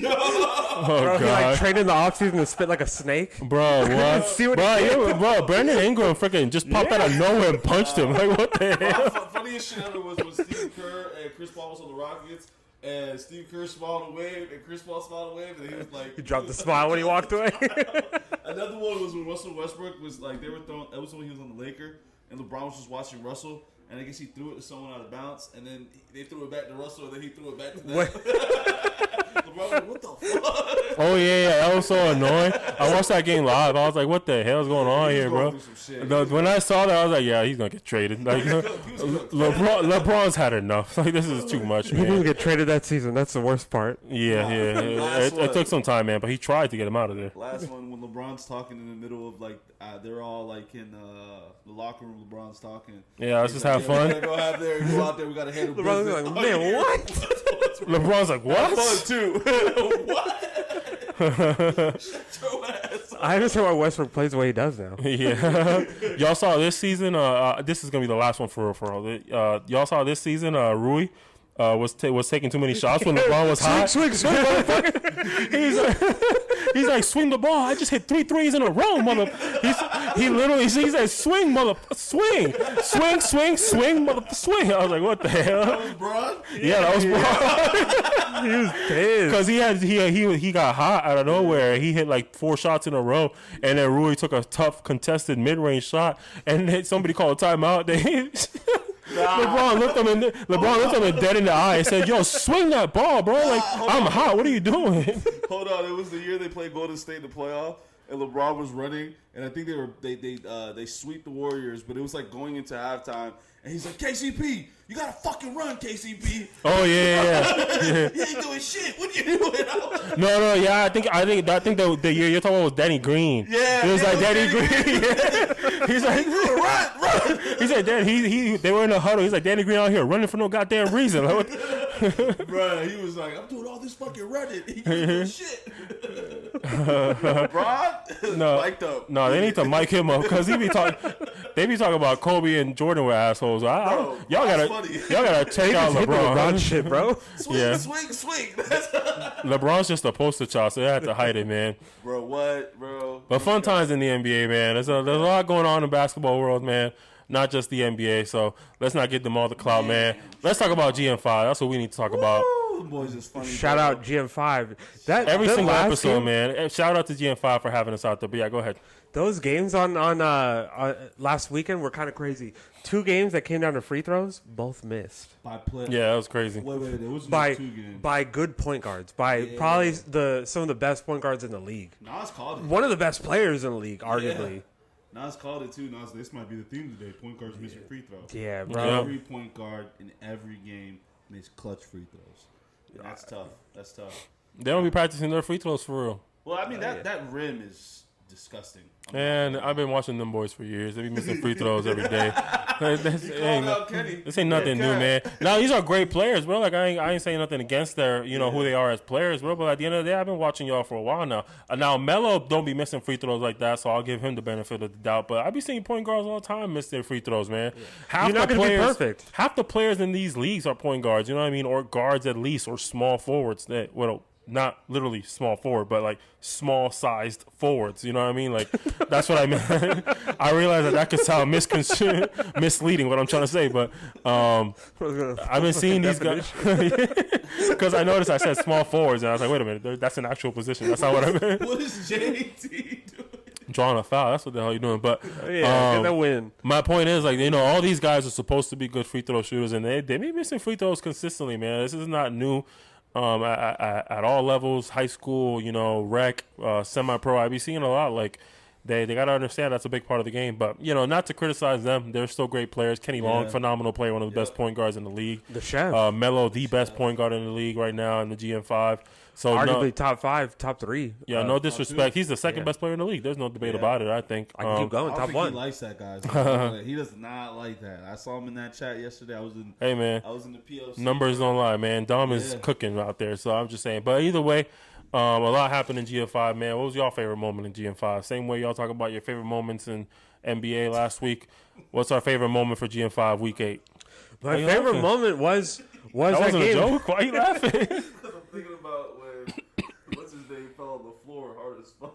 [SPEAKER 3] Bro, he traded in the offseason to spit like a snake.
[SPEAKER 1] Bro, what?
[SPEAKER 3] See what
[SPEAKER 1] bro, Brandon Ingram freaking just popped out of nowhere and punched him. Like, what the hell?
[SPEAKER 2] Funniest shit ever was when Steve Kerr and Chris Paul was on the Rockets. And Steve Kerr smiled and waved, and Chris Paul smiled and waved, and he was like...
[SPEAKER 3] He dropped the smile when he walked away.
[SPEAKER 2] Another one was when Russell Westbrook was like, they were throwing... That was when he was on the Laker, and LeBron was just watching Russell, and I guess he threw it to someone out of bounds, and then they threw it back to Russell, and then he threw it back to them. LeBron was like, what the fuck?
[SPEAKER 1] Oh, yeah, that was so annoying. I watched that game live. I was like, what the hell's going on here, bro? When I saw that, I was like, yeah, he's going to get traded. Like, LeBron's had enough. Like, this is too much, man.
[SPEAKER 3] He didn't get traded that season. That's the worst part.
[SPEAKER 1] Yeah. It took some time, man, but he tried to get him out of there.
[SPEAKER 2] Last one, when LeBron's talking in the middle of, like, they're all, like, in the locker room, LeBron's talking.
[SPEAKER 1] Yeah, let's just have fun.
[SPEAKER 2] Go out there, we got to handle
[SPEAKER 3] LeBron's
[SPEAKER 2] business.
[SPEAKER 3] like, man, what?
[SPEAKER 1] LeBron's like, what?
[SPEAKER 2] Fun, too. What? Shut your ass
[SPEAKER 3] I understand why Westbrook plays the way he does now.
[SPEAKER 1] Yeah. Y'all saw this season. This is gonna be the last one for real. Y'all saw this season. Rui was taking too many shots when LeBron was hot.
[SPEAKER 3] Swing, motherfucker.
[SPEAKER 1] He's like, swing the ball. I just hit 3 threes in a row, mother. He literally said, swing, mother, swing, mother, swing. I was like, what the hell?
[SPEAKER 2] That was Bron?
[SPEAKER 1] Yeah, that was Bron.
[SPEAKER 3] He was pissed.
[SPEAKER 1] Because he got hot out of nowhere. He hit like 4 shots in a row, and then Rui took a tough contested mid-range shot, and then somebody called a timeout. LeBron looked him dead in the eye and said, "Yo, swing that ball, bro. Like, I'm hot. What are you doing?"
[SPEAKER 2] Hold on. It was the year they played Golden State in the playoff, and LeBron was running, and I think they sweep the Warriors, but it was like going into halftime, and he's like, "KCP, you gotta fucking run, KCP."
[SPEAKER 1] Oh yeah.
[SPEAKER 2] You ain't doing shit. What are you doing?
[SPEAKER 1] No, yeah. I think the year you're talking about was Danny Green.
[SPEAKER 2] Yeah,
[SPEAKER 1] it was like Danny Green. Yeah. He's like, run. He said, they were in a huddle. He's like, Danny Green out here running for no goddamn reason. Like,
[SPEAKER 2] bro, he was like, I'm doing all this fucking running. He can't do shit. LeBron, mic'd up.
[SPEAKER 1] No, they need to mic him up because they be talking about Kobe and Jordan were assholes. Y'all gotta check out LeBron
[SPEAKER 3] shit, bro.
[SPEAKER 2] Swing.
[SPEAKER 1] LeBron's just a poster child, so they had to hide it, man.
[SPEAKER 2] Bro, what, bro?
[SPEAKER 1] But fun times in the NBA, man. There's a lot going on in the basketball world, man. Not just the NBA. So let's not get them all the clout, man. Let's talk about GM5. That's what we need to talk about.
[SPEAKER 2] The boys is funny.
[SPEAKER 3] Shout out GM5.
[SPEAKER 1] Every single episode, man. Shout out to GM5 for having us out there. But yeah, go ahead.
[SPEAKER 3] Those games on last weekend were kind of crazy. 2 games that came down to free throws, both missed.
[SPEAKER 2] By play.
[SPEAKER 1] Yeah, that was crazy.
[SPEAKER 2] Wait, it was
[SPEAKER 3] by
[SPEAKER 2] 2 games.
[SPEAKER 3] By good point guards. By probably some of the best point guards in the league.
[SPEAKER 2] Nas called it.
[SPEAKER 3] One of the best players in the league, arguably.
[SPEAKER 2] Yeah. Nas called it too. Nas, this might be the theme today. Point guards missing free throws.
[SPEAKER 3] Yeah, bro.
[SPEAKER 2] Every point guard in every game makes clutch free throws. That's tough.
[SPEAKER 1] They don't be practicing their free throws for real.
[SPEAKER 2] Well, I mean, that rim is disgusting.
[SPEAKER 1] Man, I've been watching them boys for years. They be missing free throws every day. This ain't nothing new, man. Now these are great players, bro. Like I ain't saying nothing against their, who they are as players, bro. But at the end of the day, I've been watching y'all for a while now. Now Melo don't be missing free throws like that, so I'll give him the benefit of the doubt. But I be seeing point guards all the time miss their free throws, man.
[SPEAKER 3] You're not gonna be perfect.
[SPEAKER 1] Half the players in these leagues are point guards. You know what I mean, or guards at least, or small forwards that not literally small forward, but like small sized forwards. You know what I mean? Like that's what I meant. I realize that could sound misleading what I'm trying to say, but I've been seeing these guys because I noticed I said small forwards and I was like, wait a minute, that's an actual position. That's not what I meant.
[SPEAKER 2] What is JT doing?
[SPEAKER 1] Drawing a foul. That's what the hell you're doing. But
[SPEAKER 3] get that win.
[SPEAKER 1] My point is, like, all these guys are supposed to be good free throw shooters, and they be missing free throws consistently, man. This is not new. At all levels, high school, rec, semi-pro, I be seeing a lot. Like they got to understand that's a big part of the game. But not to criticize them, they're still great players. Kenny Long, phenomenal player, one of the best point guards in the league.
[SPEAKER 3] The chef,
[SPEAKER 1] Melo, the best point guard in the league right now in the GM5. So
[SPEAKER 3] arguably top 5, top 3.
[SPEAKER 1] Yeah, no disrespect. He's the second best player in the league. There's no debate about it. I think.
[SPEAKER 3] I can keep going. Top 1.
[SPEAKER 2] He likes that, guys. He does not like that. I saw him in that chat yesterday. I was in the POC.
[SPEAKER 1] Numbers don't lie, man. Dom is cooking out there. So I'm just saying. But either way, a lot happened in GM5, man. What was your favorite moment in GM5? Same way y'all talk about your favorite moments in NBA last week. What's our favorite moment for GM5 Week 8?
[SPEAKER 3] My favorite moment was
[SPEAKER 1] that wasn't
[SPEAKER 3] game.
[SPEAKER 1] A joke. Why are you laughing?
[SPEAKER 2] Because I'm thinking about when what's his name fell on the floor hard as fuck.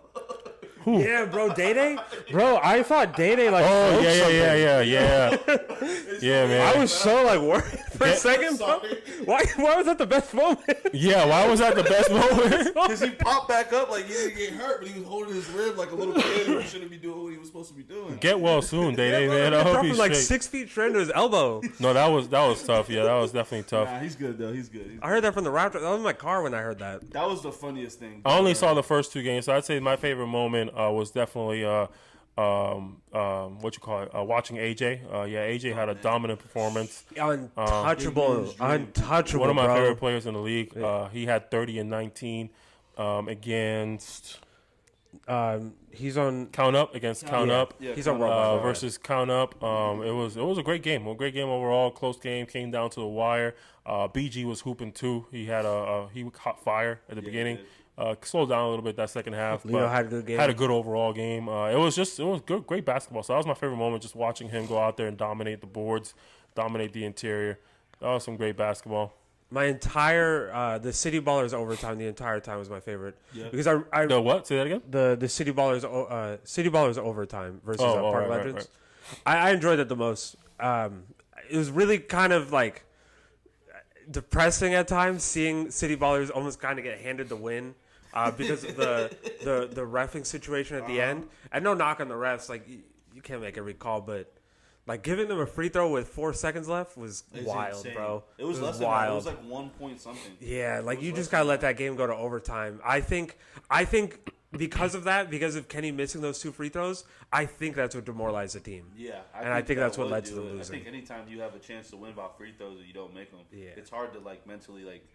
[SPEAKER 1] Who?
[SPEAKER 3] Yeah, bro, Day-Day? Bro, I thought Day-Day, like,
[SPEAKER 1] oh, yeah. Yeah, man.
[SPEAKER 3] I was so, like, worried for a second, bro. Why was that the best moment?
[SPEAKER 1] Yeah, why was that the best moment?
[SPEAKER 2] Because he popped back up like he didn't get hurt, but he was holding his rib like a little kid who shouldn't be doing what he was supposed to be doing.
[SPEAKER 1] Get well soon, Day-Day, man. I hope he's
[SPEAKER 3] like
[SPEAKER 1] straight.
[SPEAKER 3] 6 feet straight to his elbow.
[SPEAKER 1] No, that was tough. Yeah, that was definitely tough.
[SPEAKER 2] Nah, he's good, though. He's good.
[SPEAKER 3] I heard that from the Raptors. That was in my car when I heard that.
[SPEAKER 2] That was the funniest thing.
[SPEAKER 1] I only saw the first 2 games, so I'd say my favorite moment was definitely watching AJ. AJ had a dominant performance.
[SPEAKER 3] Untouchable,
[SPEAKER 1] One of my favorite players in the league. He had 30 and 19 against.
[SPEAKER 3] He's on
[SPEAKER 1] Count Up against Count Up.
[SPEAKER 3] Yeah, he's on
[SPEAKER 1] versus Count Up. It was a great game. A great game overall. Close game. Came down to the wire. BG was hooping too. He had he caught fire at the beginning. Slowed down a little bit that second half.
[SPEAKER 3] Leo
[SPEAKER 1] but
[SPEAKER 3] had a good game.
[SPEAKER 1] Had a good overall game. It was good, great basketball. So that was my favorite moment, just watching him go out there and dominate the boards, dominate the interior. That was some great basketball.
[SPEAKER 3] My entire the City Ballers overtime the entire time was my favorite.
[SPEAKER 2] Yeah.
[SPEAKER 3] Because I
[SPEAKER 1] The what? Say that again?
[SPEAKER 3] the City Ballers overtime versus Park
[SPEAKER 1] right,
[SPEAKER 3] Legends.
[SPEAKER 1] right.
[SPEAKER 3] I enjoyed it the most. It was really kind of like depressing at times seeing City Ballers almost kind of get handed the win because of the reffing situation at the end. And no knock on the refs, like you can't make every call, but like giving them a free throw with 4 seconds left was wild,
[SPEAKER 2] insane.
[SPEAKER 3] bro.
[SPEAKER 2] It was less than that. It was like 1 point something.
[SPEAKER 3] Yeah, like you just gotta let that game go to overtime. I think because of that, because of Kenny missing those 2 free throws, I think that's what demoralized the team.
[SPEAKER 2] Yeah,
[SPEAKER 3] I think that's what led to them losing.
[SPEAKER 2] I think anytime you have a chance to win by free throws and you don't make them, it's hard to like mentally like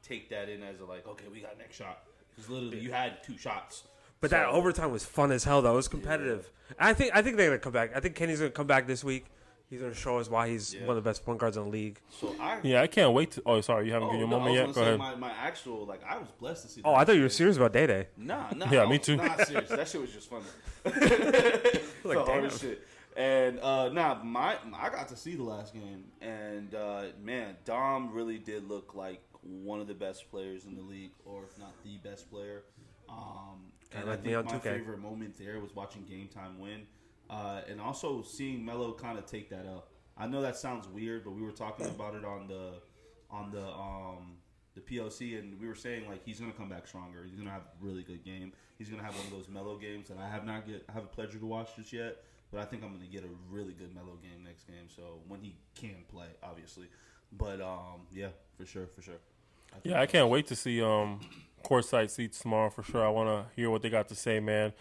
[SPEAKER 2] take that in as a like, okay, we got next shot, because literally you had 2 shots.
[SPEAKER 3] But that overtime was fun as hell, though. It was competitive. Yeah. I think they're gonna come back. I think Kenny's gonna come back this week. He's gonna show us why he's one of the best point guards in the league.
[SPEAKER 2] So
[SPEAKER 1] I can't wait to. Oh, sorry, you haven't given your moment yet. Go ahead.
[SPEAKER 2] My actual I was blessed to see.
[SPEAKER 3] Oh, I thought you were serious about Day Day.
[SPEAKER 2] Nah.
[SPEAKER 1] Yeah, me too.
[SPEAKER 2] Not serious. That shit was just funny.
[SPEAKER 3] Like, damn.
[SPEAKER 2] Shit. And I got to see the last game, and man, Dom really did look like one of the best players in the league, or if not the best player. And I think my favorite moment there was watching Game Time win, and also seeing Melo kind of take that up. I know that sounds weird, but we were talking about it on the POC, and we were saying like he's gonna come back stronger. He's gonna have a really good game. He's gonna have one of those Melo games that I have a pleasure to watch just yet. But I think I'm gonna get a really good Melo game next game. So when he can play, obviously. But yeah, for sure.
[SPEAKER 1] Yeah, I can't wait to see courtside seats tomorrow for sure. I want to hear what they got to say, man.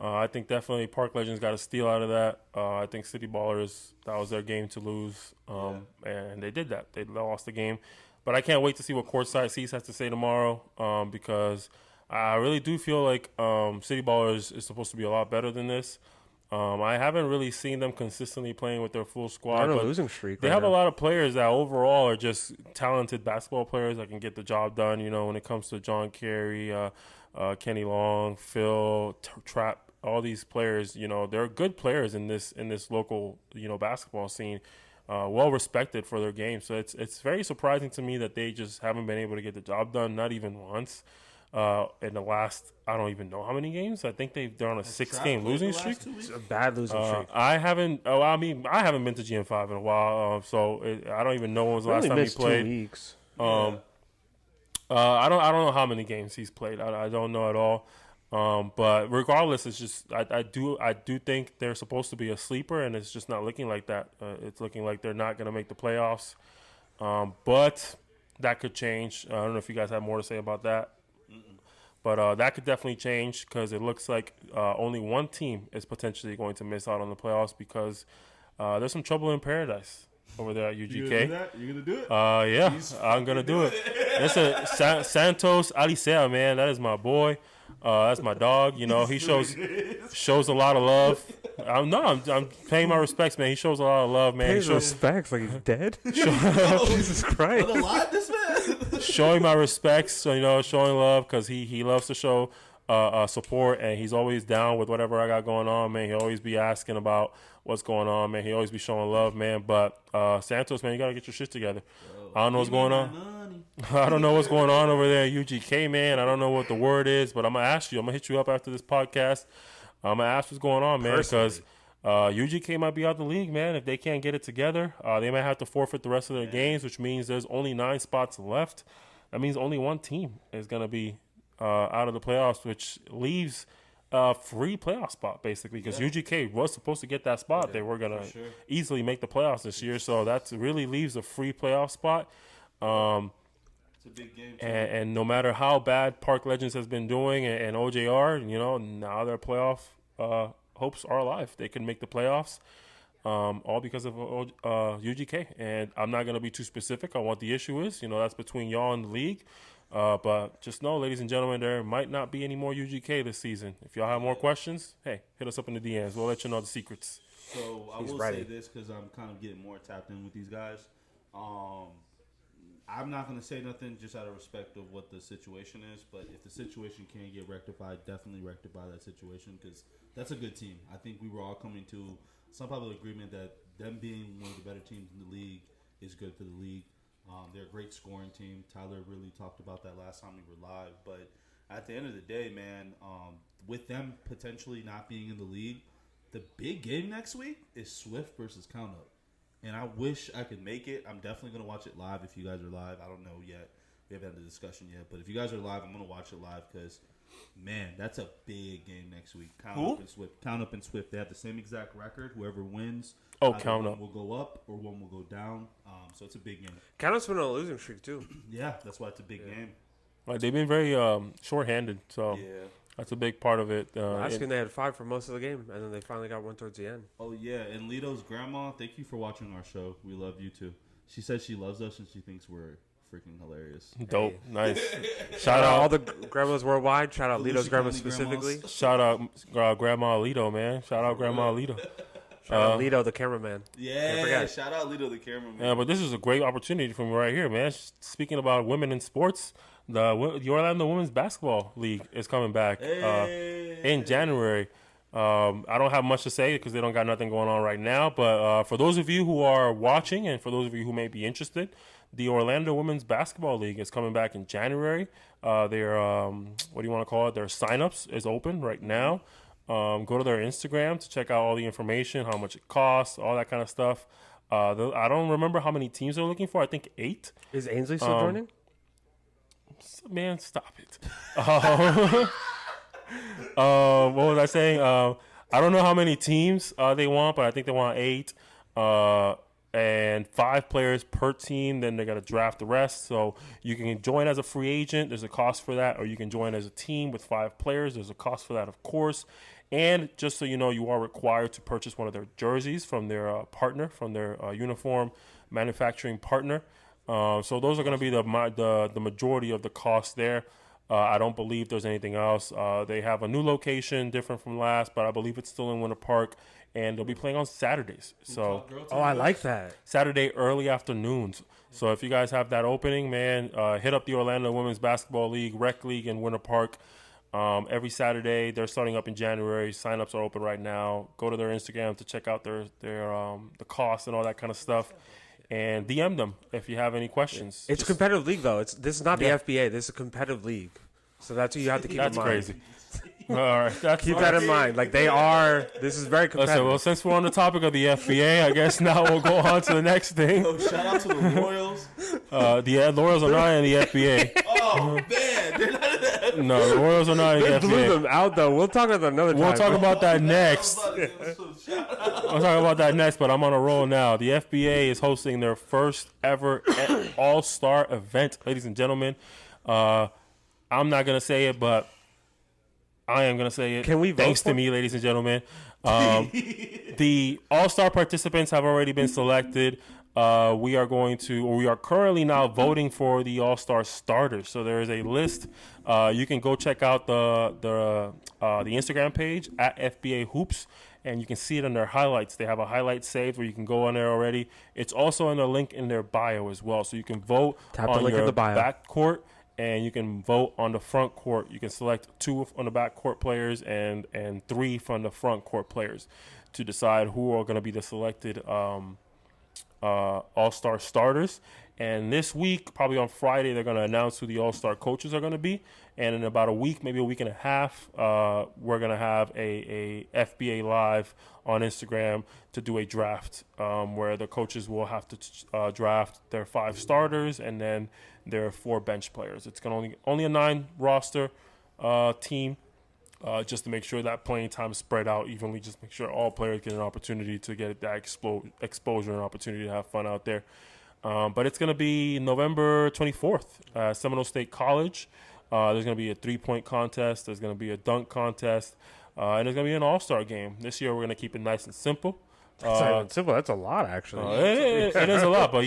[SPEAKER 1] Yeah. I think definitely Park Legends got a steal out of that. I think City Ballers, that was their game to lose, and they did that. They lost the game. But I can't wait to see what courtside seats has to say tomorrow because I really do feel like City Ballers is supposed to be a lot better than this. I haven't really seen them consistently playing with their full squad.
[SPEAKER 3] They're on a losing streak.
[SPEAKER 1] They have a lot of players that overall are just talented basketball players that can get the job done. You know, when it comes to John Kerry, Kenny Long, Phil, Trapp, all these players. You know, they're good players in this local basketball scene. Well respected for their game. So it's very surprising to me that they just haven't been able to get the job done, not even once. In the last, I don't even know how many games. I think they're on a 6-game losing streak.
[SPEAKER 3] It's a bad losing streak.
[SPEAKER 1] I haven't been to GM5 in a while, so I don't even know when was the last time he played.
[SPEAKER 3] 2 weeks.
[SPEAKER 1] I don't know how many games he's played. I don't know at all. But regardless, it's just I do think they're supposed to be a sleeper, and it's just not looking like that. It's looking like they're not going to make the playoffs. But that could change. I don't know if you guys have more to say about that. But that could definitely change because it looks like only one team is potentially going to miss out on the playoffs because there's some trouble in paradise over there at UGK.
[SPEAKER 2] You gonna do that? You gonna do it?
[SPEAKER 1] Yeah, I'm gonna do it. Listen, Santos Alicea, man, that is my boy. That's my dog. You know, he shows a lot of love. I'm paying my respects, man. He shows a lot of love, man.
[SPEAKER 3] He shows respects like he's dead. Jesus Christ!
[SPEAKER 2] Alive, this man.
[SPEAKER 1] Showing my respects, so showing love because he loves to show support, and he's always down with whatever I got going on, man. He'll always be asking about what's going on, man. He always be showing love, man. But Santos, man, you gotta get your shit together. I don't know what's going on. I don't know what's going on over there at UGK, man. I don't know what the word is, but I'm gonna ask you. I'm gonna hit you up after this podcast. I'm gonna ask what's going on, man, because UGK might be out of the league, man. If they can't get it together, they might have to forfeit the rest of their games, which means there's only 9 spots left. That means only one team is gonna be out of the playoffs, which leaves a free playoff spot basically because UGK was supposed to get that spot. They were gonna easily make the playoffs this year, so that really leaves a free playoff spot.
[SPEAKER 2] It's a big game too.
[SPEAKER 1] And no matter how bad Park Legends has been doing and OJR, now their playoff hopes are alive. They can make the playoffs, all because of UGK. And I'm not gonna be too specific on what the issue is. That's between y'all and the league. But just know, ladies and gentlemen, there might not be any more UGK this season. If y'all have more questions, hey, hit us up in the DMs. We'll let you know the secrets.
[SPEAKER 2] So I will say this because I'm kind of getting more tapped in with these guys. I'm not going to say nothing just out of respect of what the situation is, but if the situation can get rectified, definitely rectify that situation because that's a good team. I think we were all coming to some type of agreement that them being one of the better teams in the league is good for the league. They're a great scoring team. Tyler really talked about that last time we were live, but at the end of the day, man, with them potentially not being in the league, the big game next week is Swift versus Count Up. And I wish I could make it. I'm definitely going to watch it live if you guys are live. I don't know yet. We haven't had the discussion yet. But if you guys are live, I'm going to watch it live because, man, that's a big game next week. Count Up and Swift. Count Up and Swift. They have the same exact record. Whoever wins,
[SPEAKER 1] Count Up
[SPEAKER 2] will go up or one will go down. So it's a big game.
[SPEAKER 3] Count Up's been on a losing streak, too.
[SPEAKER 2] Yeah, that's why it's a big game.
[SPEAKER 1] Like, they've been very short-handed, so that's a big part of it.
[SPEAKER 3] Last game they had 5 for most of the game, and then they finally got one towards the end.
[SPEAKER 2] Oh, yeah, and Lito's grandma, thank you for watching our show. We love you, too. She says she loves us, and she thinks we're freaking hilarious.
[SPEAKER 1] Dope.
[SPEAKER 3] Hey.
[SPEAKER 1] Nice.
[SPEAKER 3] Shout out all the grandmas worldwide. Shout out Lito's grandma specifically.
[SPEAKER 2] Grandmas.
[SPEAKER 1] Shout out Grandma Alito, man. Shout out Grandma Alito.
[SPEAKER 3] Shout out Lito, the cameraman.
[SPEAKER 2] Yeah, shout out Lito, the cameraman.
[SPEAKER 1] Yeah, but this is a great opportunity for me right here, man. Speaking about women in sports, the Orlando Women's Basketball League is coming back in January. I don't have much to say because they don't got nothing going on right now. But for those of you who are watching and for those of you who may be interested, the Orlando Women's Basketball League is coming back in January. Their what do you want to call it? Their signups is open right now. Go to their Instagram to check out all the information, how much it costs, all that kind of stuff. I don't remember how many teams they're looking for. I think 8.
[SPEAKER 3] Is Ainsley still joining?
[SPEAKER 1] Man, stop it. What was I saying? I don't know how many teams they want, but I think they want 8. And 5 players per team. Then they got to draft the rest. So you can join as a free agent. There's a cost for that. Or you can join as a team with 5 players. There's a cost for that, of course. And just so you know, you are required to purchase one of their jerseys from their partner, from their uniform manufacturing partner. So those are going to be the majority of the cost there. I don't believe there's anything else. They have a new location, different from last, but I believe it's still in Winter Park, and they'll be playing on Saturdays. So,
[SPEAKER 3] I like that.
[SPEAKER 1] Saturday early afternoons. So if you guys have that opening, man, hit up the Orlando Women's Basketball League, Rec League in Winter Park. Every Saturday, they're starting up in January. Signups are open right now. Go to their Instagram to check out their the costs and all that kind of stuff. And DM them if you have any questions.
[SPEAKER 3] It's a competitive league, though. This is not the FBA. This is a competitive league. So that's what you have to keep in mind.
[SPEAKER 1] That's crazy. All right.
[SPEAKER 3] Keep that in mind. Like, they are – this is very competitive.
[SPEAKER 1] Listen, well, since we're on the topic of the FBA, I guess now we'll go on to the next thing.
[SPEAKER 2] Oh, shout out to the Royals.
[SPEAKER 1] The Royals are not in the FBA.
[SPEAKER 2] Oh, man. They're not in the FBA.
[SPEAKER 1] No, the Royals are not in the FBA.
[SPEAKER 3] They blew them out, though. We'll talk about that another time.
[SPEAKER 1] We'll talk about that next. I'll talk about that next, but I'm on a roll now. The FBA is hosting their first ever All-Star event, ladies and gentlemen. I'm not going to say it, but I am going to say it.
[SPEAKER 3] Can we vote
[SPEAKER 1] Thanks to me, ladies and gentlemen. The All-Star participants have already been selected. We are currently now voting for the All-Star starters. So there is a list. You can go check out the Instagram page at FBA Hoops, and you can see it in their highlights. They have a highlight saved where you can go on there already. It's also in the link in their bio as well. So you can vote on your back court, and you can vote on the front court. You can select 2 on the back court players and 3 from the front court players to decide who are going to be the selected All-Star starters. And this week, probably on Friday, they're going to announce who the All-Star coaches are going to be. And in about a week, maybe a week and a half, we're going to have a FBA Live on Instagram to do a draft where the coaches will have to draft their 5 starters and then their 4 bench players. It's going to only a 9 roster team. Just to make sure that playing time is spread out evenly, just make sure all players get an opportunity to get that exposure and opportunity to have fun out there. But it's going to be November 24th, Seminole State College. There's going to be a 3-point contest. There's going to be a dunk contest. And there's going to be an all-star game. This year we're going to keep it nice and simple.
[SPEAKER 3] That's not even simple. That's a lot, actually.
[SPEAKER 1] It is a lot, but,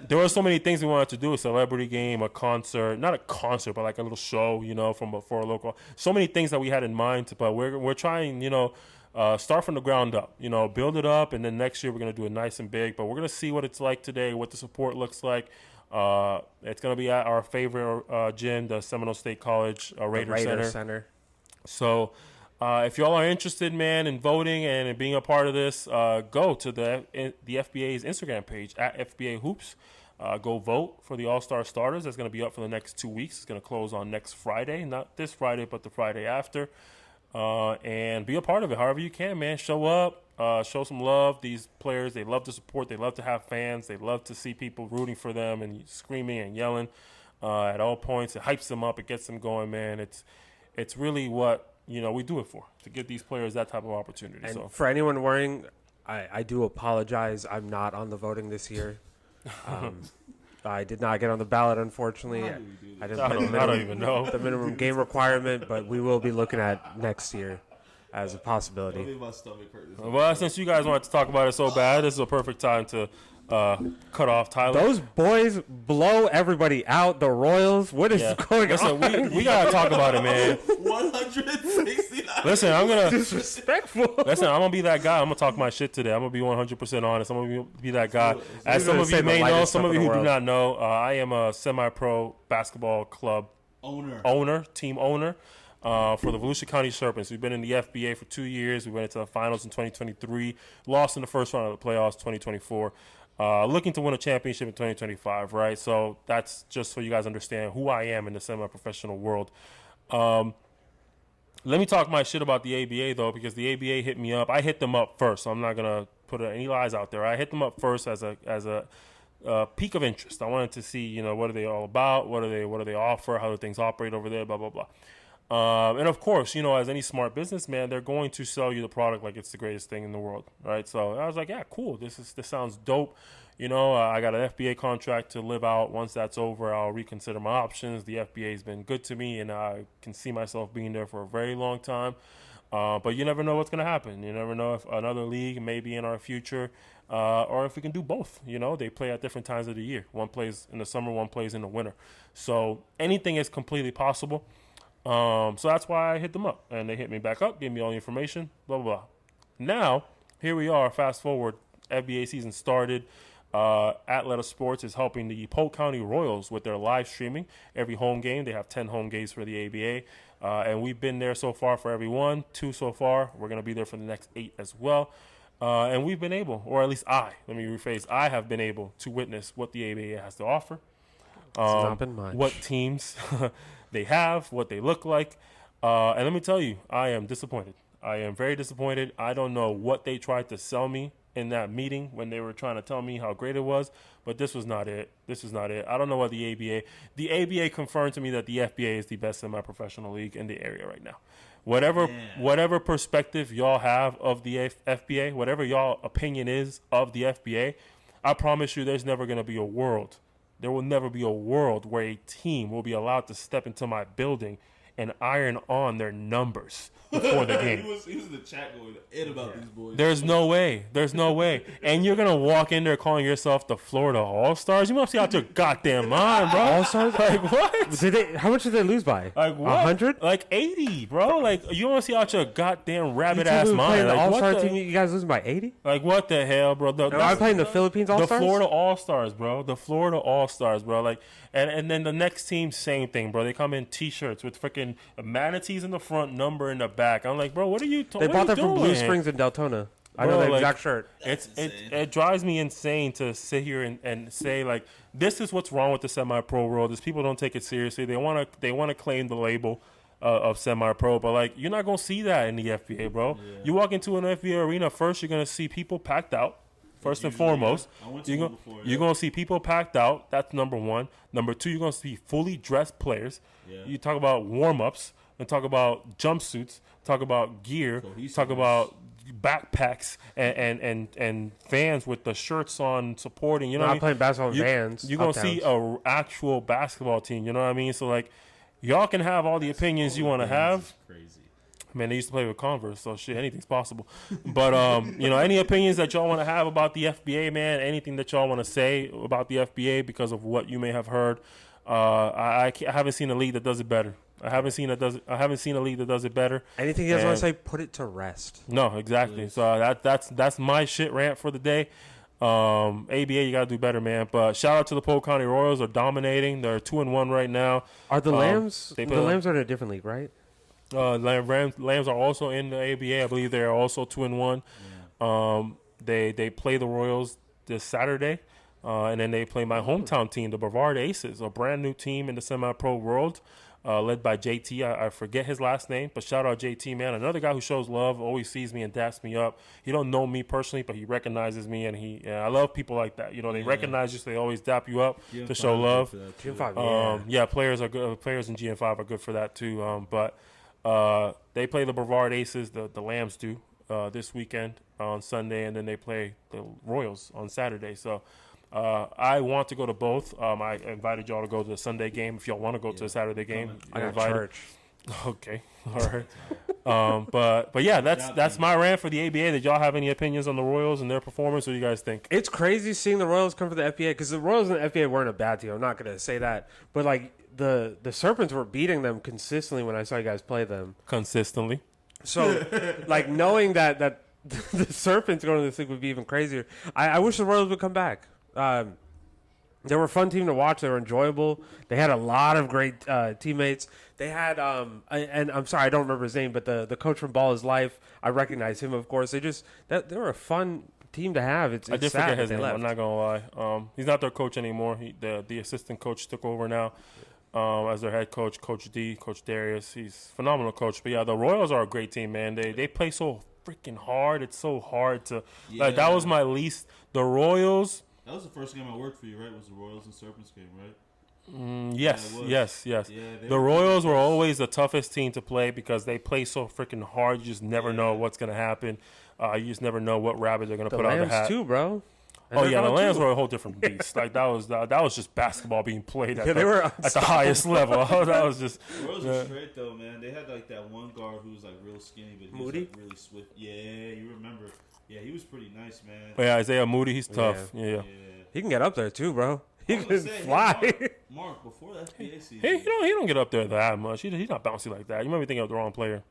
[SPEAKER 1] there were so many things we wanted to do. A celebrity game, a concert. Not a concert, but like a little show, for a local. So many things that we had in mind, but we're trying, start from the ground up. Build it up, and then next year we're going to do it nice and big. But we're going to see what it's like today, what the support looks like. It's going to be at our favorite gym, the Seminole State College Raider Center. So if y'all are interested, man, in voting and in being a part of this, go to the FBA's Instagram page, at FBA Hoops. Go vote for the All-Star starters. That's going to be up for the next 2 weeks. It's going to close on next Friday. Not this Friday, but the Friday after. And be a part of it however you can, man. Show up. Show some love. These players, they love to support. They love to have fans. They love to see people rooting for them and screaming and yelling at all points. It hypes them up. It gets them going, man. It's really what we do it for, to give these players that type of opportunity.
[SPEAKER 3] And
[SPEAKER 1] so
[SPEAKER 3] for anyone worrying, I do apologize. I'm not on the voting this year. I did not get on the ballot, unfortunately. I
[SPEAKER 1] don't even know
[SPEAKER 3] the minimum game requirement, but we will be looking at next year as a possibility.
[SPEAKER 1] Well, since you guys wanted to talk about it so bad, this is a perfect time to cut off Tyler.
[SPEAKER 3] Those boys blow everybody out. The Royals. What is going on?
[SPEAKER 1] We gotta talk about it, man.
[SPEAKER 2] 169.
[SPEAKER 1] Listen, I'm gonna
[SPEAKER 3] disrespectful.
[SPEAKER 1] Listen, I'm gonna be that guy. I'm gonna talk my shit today. I'm gonna be 100% honest. I'm gonna be that guy. As some of you may know, some of you who do not know, I am a semi-pro basketball club team owner. For the Volusia County Serpents. We've been in the FBA for 2 years. We went into the finals in 2023, lost in the first round of the playoffs 2024. Looking to win a championship in 2025, right? So that's just so you guys understand who I am in the semi-professional world. Let me talk my shit about the ABA, though, because the ABA hit me up. I hit them up first, so I'm not going to put any lies out there. I hit them up first as a peak of interest. I wanted to see, what are they all about? What do they offer? How do things operate over there? Blah, blah, blah. And of course, as any smart businessman, they're going to sell you the product like it's the greatest thing in the world, right? So I was like, yeah, cool. This sounds dope. I got an FBA contract to live out. Once that's over, I'll reconsider my options. The FBA has been good to me, and I can see myself being there for a very long time. But you never know what's going to happen. You never know if another league may be in our future, or if we can do both. They play at different times of the year. One plays in the summer, one plays in the winter. So anything is completely possible. So that's why I hit them up, and they hit me back up, gave me all the information, blah, blah, blah. Now, here we are, fast forward, FBA season started. Atlanta Sports is helping the Polk County Royals with their live streaming. Every home game, they have 10 home games for the ABA, and we've been there so far for every one, 2 so far. We're going to be there for the next 8 as well. And we've been able, or at least I have been able to witness what the ABA has to offer.
[SPEAKER 3] It's not been much.
[SPEAKER 1] What teams they have, what they look like. And let me tell you, I am disappointed. I am very disappointed. I don't know what they tried to sell me in that meeting when they were trying to tell me how great it was, but this was not it. I don't know what the ABA confirmed to me that the FBA is the best semi-professional league in the area right now. Whatever perspective y'all have of the FBA, whatever y'all opinion is of the FBA, I promise you there will never be a world where a team will be allowed to step into my building and iron on their numbers before the game.
[SPEAKER 2] He was in the chat going in about these boys.
[SPEAKER 1] There's no way. And you're going to walk in there calling yourself the Florida All-Stars? You must be out your goddamn mind, bro.
[SPEAKER 3] All-Stars?
[SPEAKER 1] Like, what?
[SPEAKER 3] How much did they lose by?
[SPEAKER 1] Like, what?
[SPEAKER 3] 100?
[SPEAKER 1] Like 80, bro. Like, you must see out your goddamn rabbit-ass mind.
[SPEAKER 3] The
[SPEAKER 1] like,
[SPEAKER 3] All-Star team, you guys losing by 80?
[SPEAKER 1] Like, what the hell, bro?
[SPEAKER 3] I'm playing the Philippines All-Stars?
[SPEAKER 1] The Florida All-Stars, bro. Like, and then the next team, same thing, bro. They come in T-shirts with freaking manatees in the front, number in the back. I'm like, bro, what are you
[SPEAKER 3] They bought that from Blue Springs in Deltona. I know the exact shirt.
[SPEAKER 1] It drives me insane to sit here and say, like, this is what's wrong with the semi-pro world is people don't take it seriously. They want to claim the label of semi-pro, but, like, you're not going to see that in the FBA, bro. Yeah. You walk into an FBA arena, first you're going to see people packed out. First and foremost, you're going to see people packed out. That's number one. Number two, you're going to see fully dressed players. Yeah. You talk about warm-ups and talk about jumpsuits, talk about gear, talk about backpacks and fans with the shirts on supporting. You know,
[SPEAKER 3] not playing basketball in vans.
[SPEAKER 1] You're going to see a actual basketball team. You know what I mean? So, like, y'all can have all the opinions you want to have.
[SPEAKER 2] Crazy.
[SPEAKER 1] Man, they used to play with Converse, so shit, anything's possible. But, any opinions that y'all want to have about the FBA, man, anything that y'all want to say about the FBA because of what you may have heard, I haven't seen a league that does it better. I haven't seen a league that does it better.
[SPEAKER 3] Anything you guys want to say, put it to rest.
[SPEAKER 1] No, exactly. Please. So that's my shit rant for the day. ABA, you got to do better, man. But shout out to the Polk County Royals. They're dominating. They're 2-1 right now.
[SPEAKER 3] Are the Lambs?
[SPEAKER 1] They
[SPEAKER 3] The
[SPEAKER 1] play-
[SPEAKER 3] Lambs are in a different league, right?
[SPEAKER 1] Lambs are also in the ABA. I believe they are also 2-1. They play the Royals this Saturday, and then they play my hometown team, the Brevard Aces, a brand new team in the semi-pro world, led by JT. I forget his last name, but shout out JT, man. Another guy who shows love, always sees me and daps me up. He don't know me personally, but he recognizes me, and I love people like that. You know, they recognize you, so they always dap you up to show love.
[SPEAKER 3] GM5, yeah.
[SPEAKER 1] Players are good. Players in GM5 are good for that too. But they play the Brevard Aces. The Lambs do this weekend on Sunday, and then they play the Royals on Saturday. So I want to go to both. I invited y'all to go to the Sunday game. If y'all want to go to the Saturday game,
[SPEAKER 3] I
[SPEAKER 1] you're
[SPEAKER 3] got
[SPEAKER 1] invited.
[SPEAKER 3] church.
[SPEAKER 1] Okay, all right. But yeah, that's my rant for the ABA. Did y'all have any opinions on the Royals and their performance? What do you guys think?
[SPEAKER 3] It's crazy seeing the Royals come for the FBA because the Royals and the FBA weren't a bad team. I'm not going to say that. But, like, the Serpents were beating them consistently when I saw you guys play them.
[SPEAKER 1] Consistently.
[SPEAKER 3] So, like, knowing that the Serpents going to this league would be even crazier. I wish the Royals would come back. They were a fun team to watch. They were enjoyable. They had a lot of great teammates. They had, and I'm sorry, I don't remember his name, but the coach from Ball is Life, I recognize him, of course. They were a fun team to have. It's
[SPEAKER 1] I did
[SPEAKER 3] sad
[SPEAKER 1] forget his
[SPEAKER 3] that they
[SPEAKER 1] name.
[SPEAKER 3] left.
[SPEAKER 1] I'm not gonna lie. He's not their coach anymore. The assistant coach took over now as their head coach, Coach Darius. He's a phenomenal coach. But yeah, the Royals are a great team, man. They play so freaking hard. It's so hard to like. That was my least. The Royals.
[SPEAKER 2] That was the first game I worked for you, right? Was the Royals and Serpents game, right?
[SPEAKER 1] Yes.
[SPEAKER 2] Yeah,
[SPEAKER 1] The Royals were always the toughest team to play because they play so freaking hard. You just never know what's going to happen. You just never know what rabbit they're going to put out of the hat.
[SPEAKER 3] too, bro. And
[SPEAKER 1] Oh
[SPEAKER 3] they're
[SPEAKER 1] yeah, the
[SPEAKER 3] gone,
[SPEAKER 1] Lambs
[SPEAKER 3] too.
[SPEAKER 1] were a whole different beast. Like that was just basketball being played at,
[SPEAKER 3] Yeah, they were
[SPEAKER 1] at the highest level. That was just
[SPEAKER 2] The Royals were straight though, man. They had like that one guard who was like real skinny, but he
[SPEAKER 3] Moody?
[SPEAKER 2] was like really swift. Yeah, you remember? Yeah, he was pretty nice, man.
[SPEAKER 1] But yeah, Isaiah Moody, he's tough. Yeah.
[SPEAKER 3] He can get up there, too, bro. He
[SPEAKER 2] I was
[SPEAKER 3] can
[SPEAKER 2] gonna say,
[SPEAKER 3] fly.
[SPEAKER 2] Hey, Mark, before the FBA season,
[SPEAKER 1] He don't get up there that much. He's not bouncy like that. You might be thinking of the wrong player.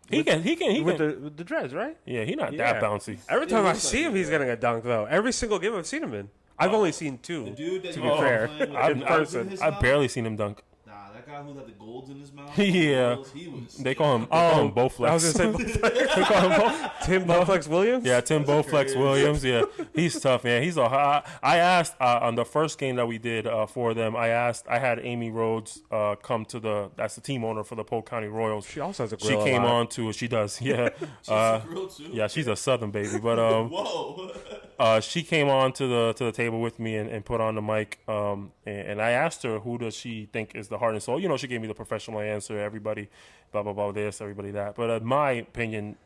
[SPEAKER 1] He can.
[SPEAKER 3] With the dreads, right?
[SPEAKER 1] Yeah, he's not
[SPEAKER 3] Yeah.
[SPEAKER 1] that bouncy.
[SPEAKER 3] Every time I
[SPEAKER 2] looks
[SPEAKER 3] see
[SPEAKER 2] like
[SPEAKER 3] him,
[SPEAKER 2] it,
[SPEAKER 3] he's
[SPEAKER 2] bro.
[SPEAKER 3] getting a dunk, though. Every single game I've seen him in. I've only seen two.
[SPEAKER 2] the dude that
[SPEAKER 3] to
[SPEAKER 2] you
[SPEAKER 3] be
[SPEAKER 2] were
[SPEAKER 3] fair.
[SPEAKER 2] playing with
[SPEAKER 1] I've-
[SPEAKER 2] the
[SPEAKER 1] I've-
[SPEAKER 2] golds in his
[SPEAKER 1] I've
[SPEAKER 2] mouth?
[SPEAKER 1] barely seen him dunk.
[SPEAKER 2] Nah, that guy who had the golds in his mouth.
[SPEAKER 1] Yeah.
[SPEAKER 2] He was.
[SPEAKER 1] They call him Bowflex.
[SPEAKER 3] I was going to say they call him Tim Bowflex Williams?
[SPEAKER 1] Yeah, Tim Bowflex
[SPEAKER 2] crazy.
[SPEAKER 1] Williams. Yeah, he's tough, man. I asked on the first game that we did for them. I had Amy Rhodes come to that's the team owner for the Polk County Royals.
[SPEAKER 3] She also has a
[SPEAKER 1] She
[SPEAKER 3] grill.
[SPEAKER 1] came
[SPEAKER 3] a lot.
[SPEAKER 1] on to. She does. Yeah.
[SPEAKER 2] Real too.
[SPEAKER 1] Yeah, she's a Southern baby, but
[SPEAKER 2] Whoa.
[SPEAKER 1] she came on to the table with me and put on the mic. And I asked her who does she think is the heart and soul. You know, she gave me the professional answer. Everybody, blah blah blah, this, everybody that. But in my opinion,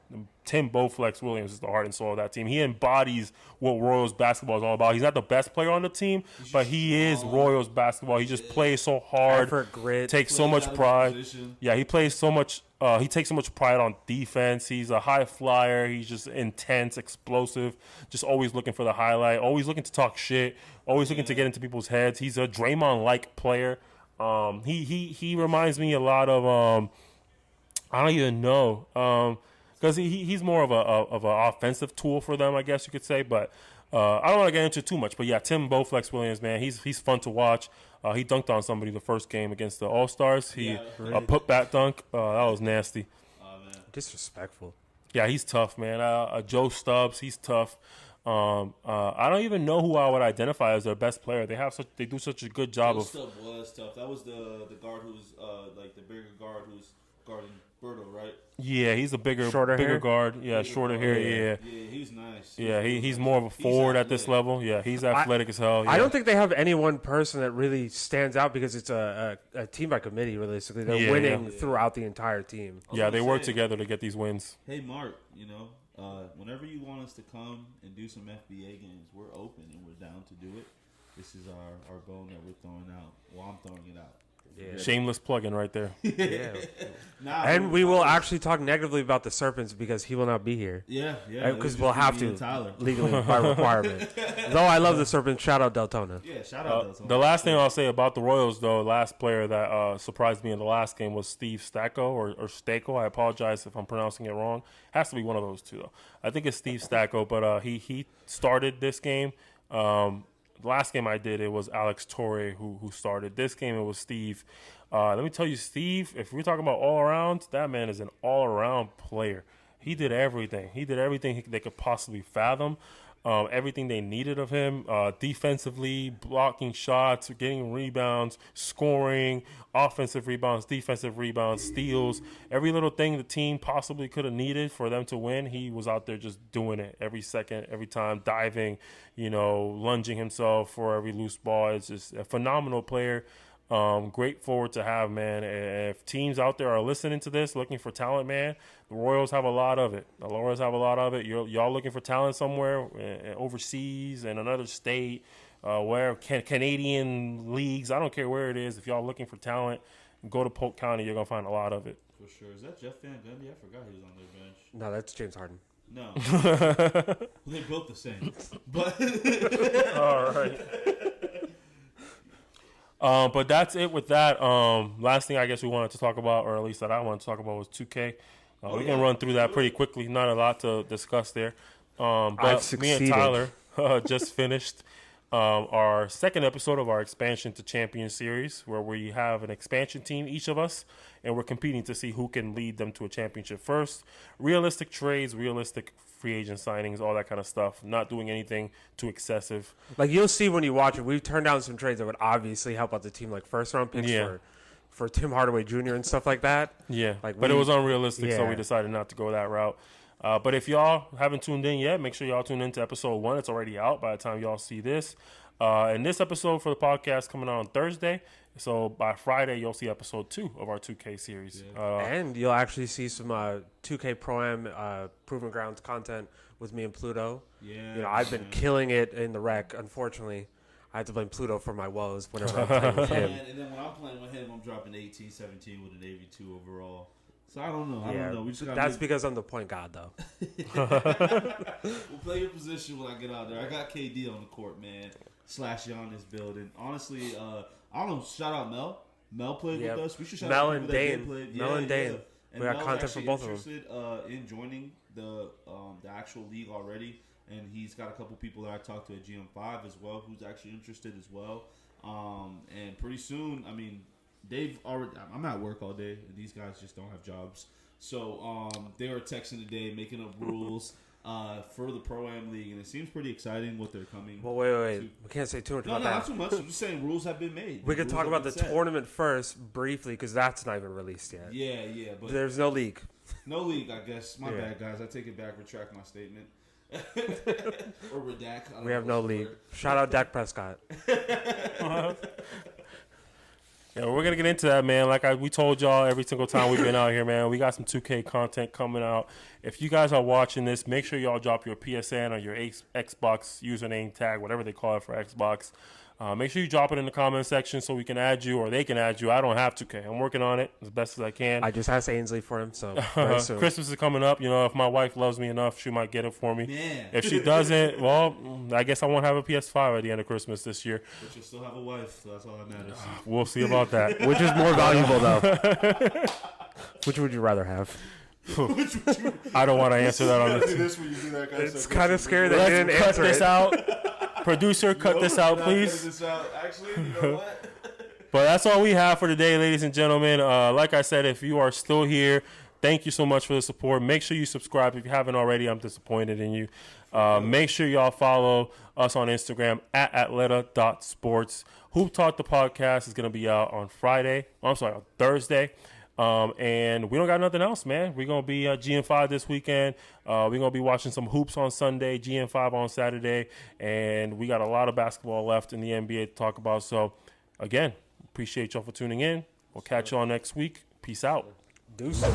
[SPEAKER 1] Tim Bowflex Williams is the heart and soul of that team. He embodies what Royals basketball is all about. He's not the best player on the team, but he is Royals basketball. He just plays so hard,
[SPEAKER 3] Effort, grit.
[SPEAKER 1] takes so
[SPEAKER 2] Plays
[SPEAKER 1] much
[SPEAKER 2] out of
[SPEAKER 1] pride.
[SPEAKER 2] position.
[SPEAKER 1] Yeah, he plays so much. He takes so much pride on defense. He's a high flyer. He's just intense, explosive. Just always looking for the highlight. Always looking to talk shit. Always looking to get into people's heads. He's a Draymond-like player. He reminds me a lot of I don't even know because he's more of a offensive tool for them, I guess you could say. But I don't want to get into too much. But yeah, Tim Bowflex Williams, man, he's fun to watch. He dunked on somebody the first game against the All Stars. A put back dunk. That was nasty.
[SPEAKER 2] Oh man.
[SPEAKER 3] Disrespectful.
[SPEAKER 1] Yeah, he's tough, man. Joe Stubbs, he's tough. I don't even know who I would identify as their best player. They do such a good job of.
[SPEAKER 2] Stuff was tough. That was the guard who's like the bigger guard who's guarding Berto, right?
[SPEAKER 1] Yeah, he's a bigger
[SPEAKER 3] hair?
[SPEAKER 1] guard. Yeah,
[SPEAKER 2] Bigger
[SPEAKER 1] shorter
[SPEAKER 2] guard,
[SPEAKER 1] hair. Yeah.
[SPEAKER 2] Yeah, he's nice.
[SPEAKER 1] Yeah, he's more of a forward at this
[SPEAKER 2] athletic.
[SPEAKER 1] level. Yeah, he's athletic as hell. Yeah.
[SPEAKER 3] I don't think they have any one person that really stands out because it's a team by committee, realistically. They're
[SPEAKER 1] Yeah,
[SPEAKER 3] winning
[SPEAKER 1] yeah.
[SPEAKER 3] throughout the entire team.
[SPEAKER 1] Yeah, they work
[SPEAKER 2] say,
[SPEAKER 1] together to get these wins.
[SPEAKER 2] Hey, Mark, whenever you want us to come and do some FBA games, we're open and we're down to do it. This is our bone that we're throwing out. Well, I'm throwing it out.
[SPEAKER 3] Yeah.
[SPEAKER 1] Shameless plug-in right there.
[SPEAKER 3] Yeah.
[SPEAKER 4] Nah,
[SPEAKER 3] We will actually talk negatively about the Serpents because he will not be here.
[SPEAKER 4] Yeah.
[SPEAKER 3] Because we'll have to
[SPEAKER 4] Tyler.
[SPEAKER 3] legally by requirement. Though I love the Serpents. Shout out Deltona.
[SPEAKER 4] Yeah, shout out to
[SPEAKER 1] The last thing I'll say about the Royals, though, last player that surprised me in the last game was Steve Stacko or Stako. I apologize if I'm pronouncing it wrong. Has to be one of those two, though. I think it's Steve Stacko, but he started this game. The last game I did, it was Alex Torre who started. This game, it was Steve. Let me tell you, Steve, if we're talking about all-around, that man is an all-around player. He did everything. He did everything they could possibly fathom. Everything they needed of him, defensively, blocking shots, getting rebounds, scoring, offensive rebounds, defensive rebounds, steals, every little thing the team possibly could have needed for them to win. He was out there just doing it every second, every time, diving, lunging himself for every loose ball. It's just a phenomenal player. Great forward to have, man. If teams out there are listening to this, looking for talent, man, the Royals have a lot of it. The Royals have a lot of it. Y'all looking for talent somewhere overseas in another state, where Canadian leagues. I don't care where it is. If y'all looking for talent, go to Polk County. You're gonna find a lot of it.
[SPEAKER 4] For sure. Is that Jeff Van Gundy? I forgot he was on their bench.
[SPEAKER 3] No, that's James Harden.
[SPEAKER 4] No. They're both the same. But
[SPEAKER 1] all right. But that's it with that. Last thing I guess we wanted to talk about, or at least that I wanted to talk about, was 2K. We can run through that pretty quickly. Not a lot to discuss there. But me and Tyler just finished our second episode of our Expansion to Champion series, where we have an expansion team, each of us, and we're competing to see who can lead them to a championship first. Realistic trades, realistic free agent signings, all that kind of stuff. Not doing anything too excessive.
[SPEAKER 3] Like, you'll see when you watch it, we've turned down some trades that would obviously help out the team, like first-round picks for Tim Hardaway Jr. and stuff like that.
[SPEAKER 1] Yeah, but it was unrealistic, so we decided not to go that route. But if y'all haven't tuned in yet, make sure y'all tune into episode 1. It's already out by the time y'all see this. And this episode for the podcast coming out on Thursday. So by Friday, you'll see episode 2 of our 2K series.
[SPEAKER 3] Yeah. And you'll actually see some 2K Pro-Am Proven Grounds content with me and Pluto.
[SPEAKER 4] Yeah.
[SPEAKER 3] I've been killing it in the rec. Unfortunately, I have to blame Pluto for my woes whenever I'm playing with him.
[SPEAKER 4] And then when I'm playing with him, I'm dropping 18, 17 with an AV2 overall. So I don't know. We just
[SPEAKER 3] That's because I'm the point guard, though.
[SPEAKER 4] We'll play your position when I get out there. I got KD on the court, man. / Giannis building. Honestly, I don't know. Shout out Mel. Mel played with us. We should shout
[SPEAKER 3] Mel
[SPEAKER 4] out
[SPEAKER 3] and
[SPEAKER 4] people that
[SPEAKER 3] Dane.
[SPEAKER 4] did play.
[SPEAKER 3] Mel and Dane.
[SPEAKER 4] And
[SPEAKER 3] we got
[SPEAKER 4] Mel's
[SPEAKER 3] content for both of them.
[SPEAKER 4] interested in joining the actual league already, and he's got a couple people that I talked to at GM5 as well, who's actually interested as well. And pretty soon, I mean, they've already. I'm at work all day, and these guys just don't have jobs. So they were texting today, making up rules for the Pro-Am League, and it seems pretty exciting what they're coming.
[SPEAKER 3] Well, wait. We can't say too much about that.
[SPEAKER 4] Not too much. I'm just saying rules have been made.
[SPEAKER 3] We could talk about the tournament first briefly because that's not even released yet.
[SPEAKER 4] Yeah. But
[SPEAKER 3] there's no league.
[SPEAKER 4] No league, I guess. My bad, guys. I take it back. Retract my statement. Or redact.
[SPEAKER 3] We have no league. Shout out Dak Prescott.
[SPEAKER 1] Yeah, we're gonna get into that, man. Like we told y'all every single time we've been out here, man. We got some 2K content coming out. If you guys are watching this, make sure y'all drop your PSN or your Xbox username tag, whatever they call it for Xbox. Make sure you drop it in the comment section so we can add you or they can add you. I don't have 2K. I'm working on it as best as I can.
[SPEAKER 3] I just asked Ainsley for him, so very soon.
[SPEAKER 1] Christmas is coming up. If my wife loves me enough, she might get it for me.
[SPEAKER 4] Man.
[SPEAKER 1] If she doesn't, well, I guess I won't have a PS5 at the end of Christmas this year.
[SPEAKER 4] But you'll still have a wife, so that's all that matters.
[SPEAKER 1] We'll see about that.
[SPEAKER 3] Which is more valuable, though? Which would you rather have?
[SPEAKER 1] I don't want to answer that on this.
[SPEAKER 3] It's kind of scary that you didn't
[SPEAKER 1] cut
[SPEAKER 3] answer
[SPEAKER 1] this
[SPEAKER 3] it.
[SPEAKER 1] out. Producer, cut this out, please.
[SPEAKER 4] Actually, you know what?
[SPEAKER 1] But that's all we have for today, ladies and gentlemen. Like I said, if you are still here, thank you so much for the support. Make sure you subscribe. If you haven't already, I'm disappointed in you. Make sure y'all follow us on Instagram at atleta.sports. Hoop Talk, the podcast, is going to be out on on Thursday. And we don't got nothing else, man. We're going to be at GM5 this weekend. We're going to be watching some hoops on Sunday, GM5 on Saturday. And we got a lot of basketball left in the NBA to talk about. So, again, appreciate y'all for tuning in. We'll catch y'all next week. Peace out.
[SPEAKER 3] Deuces.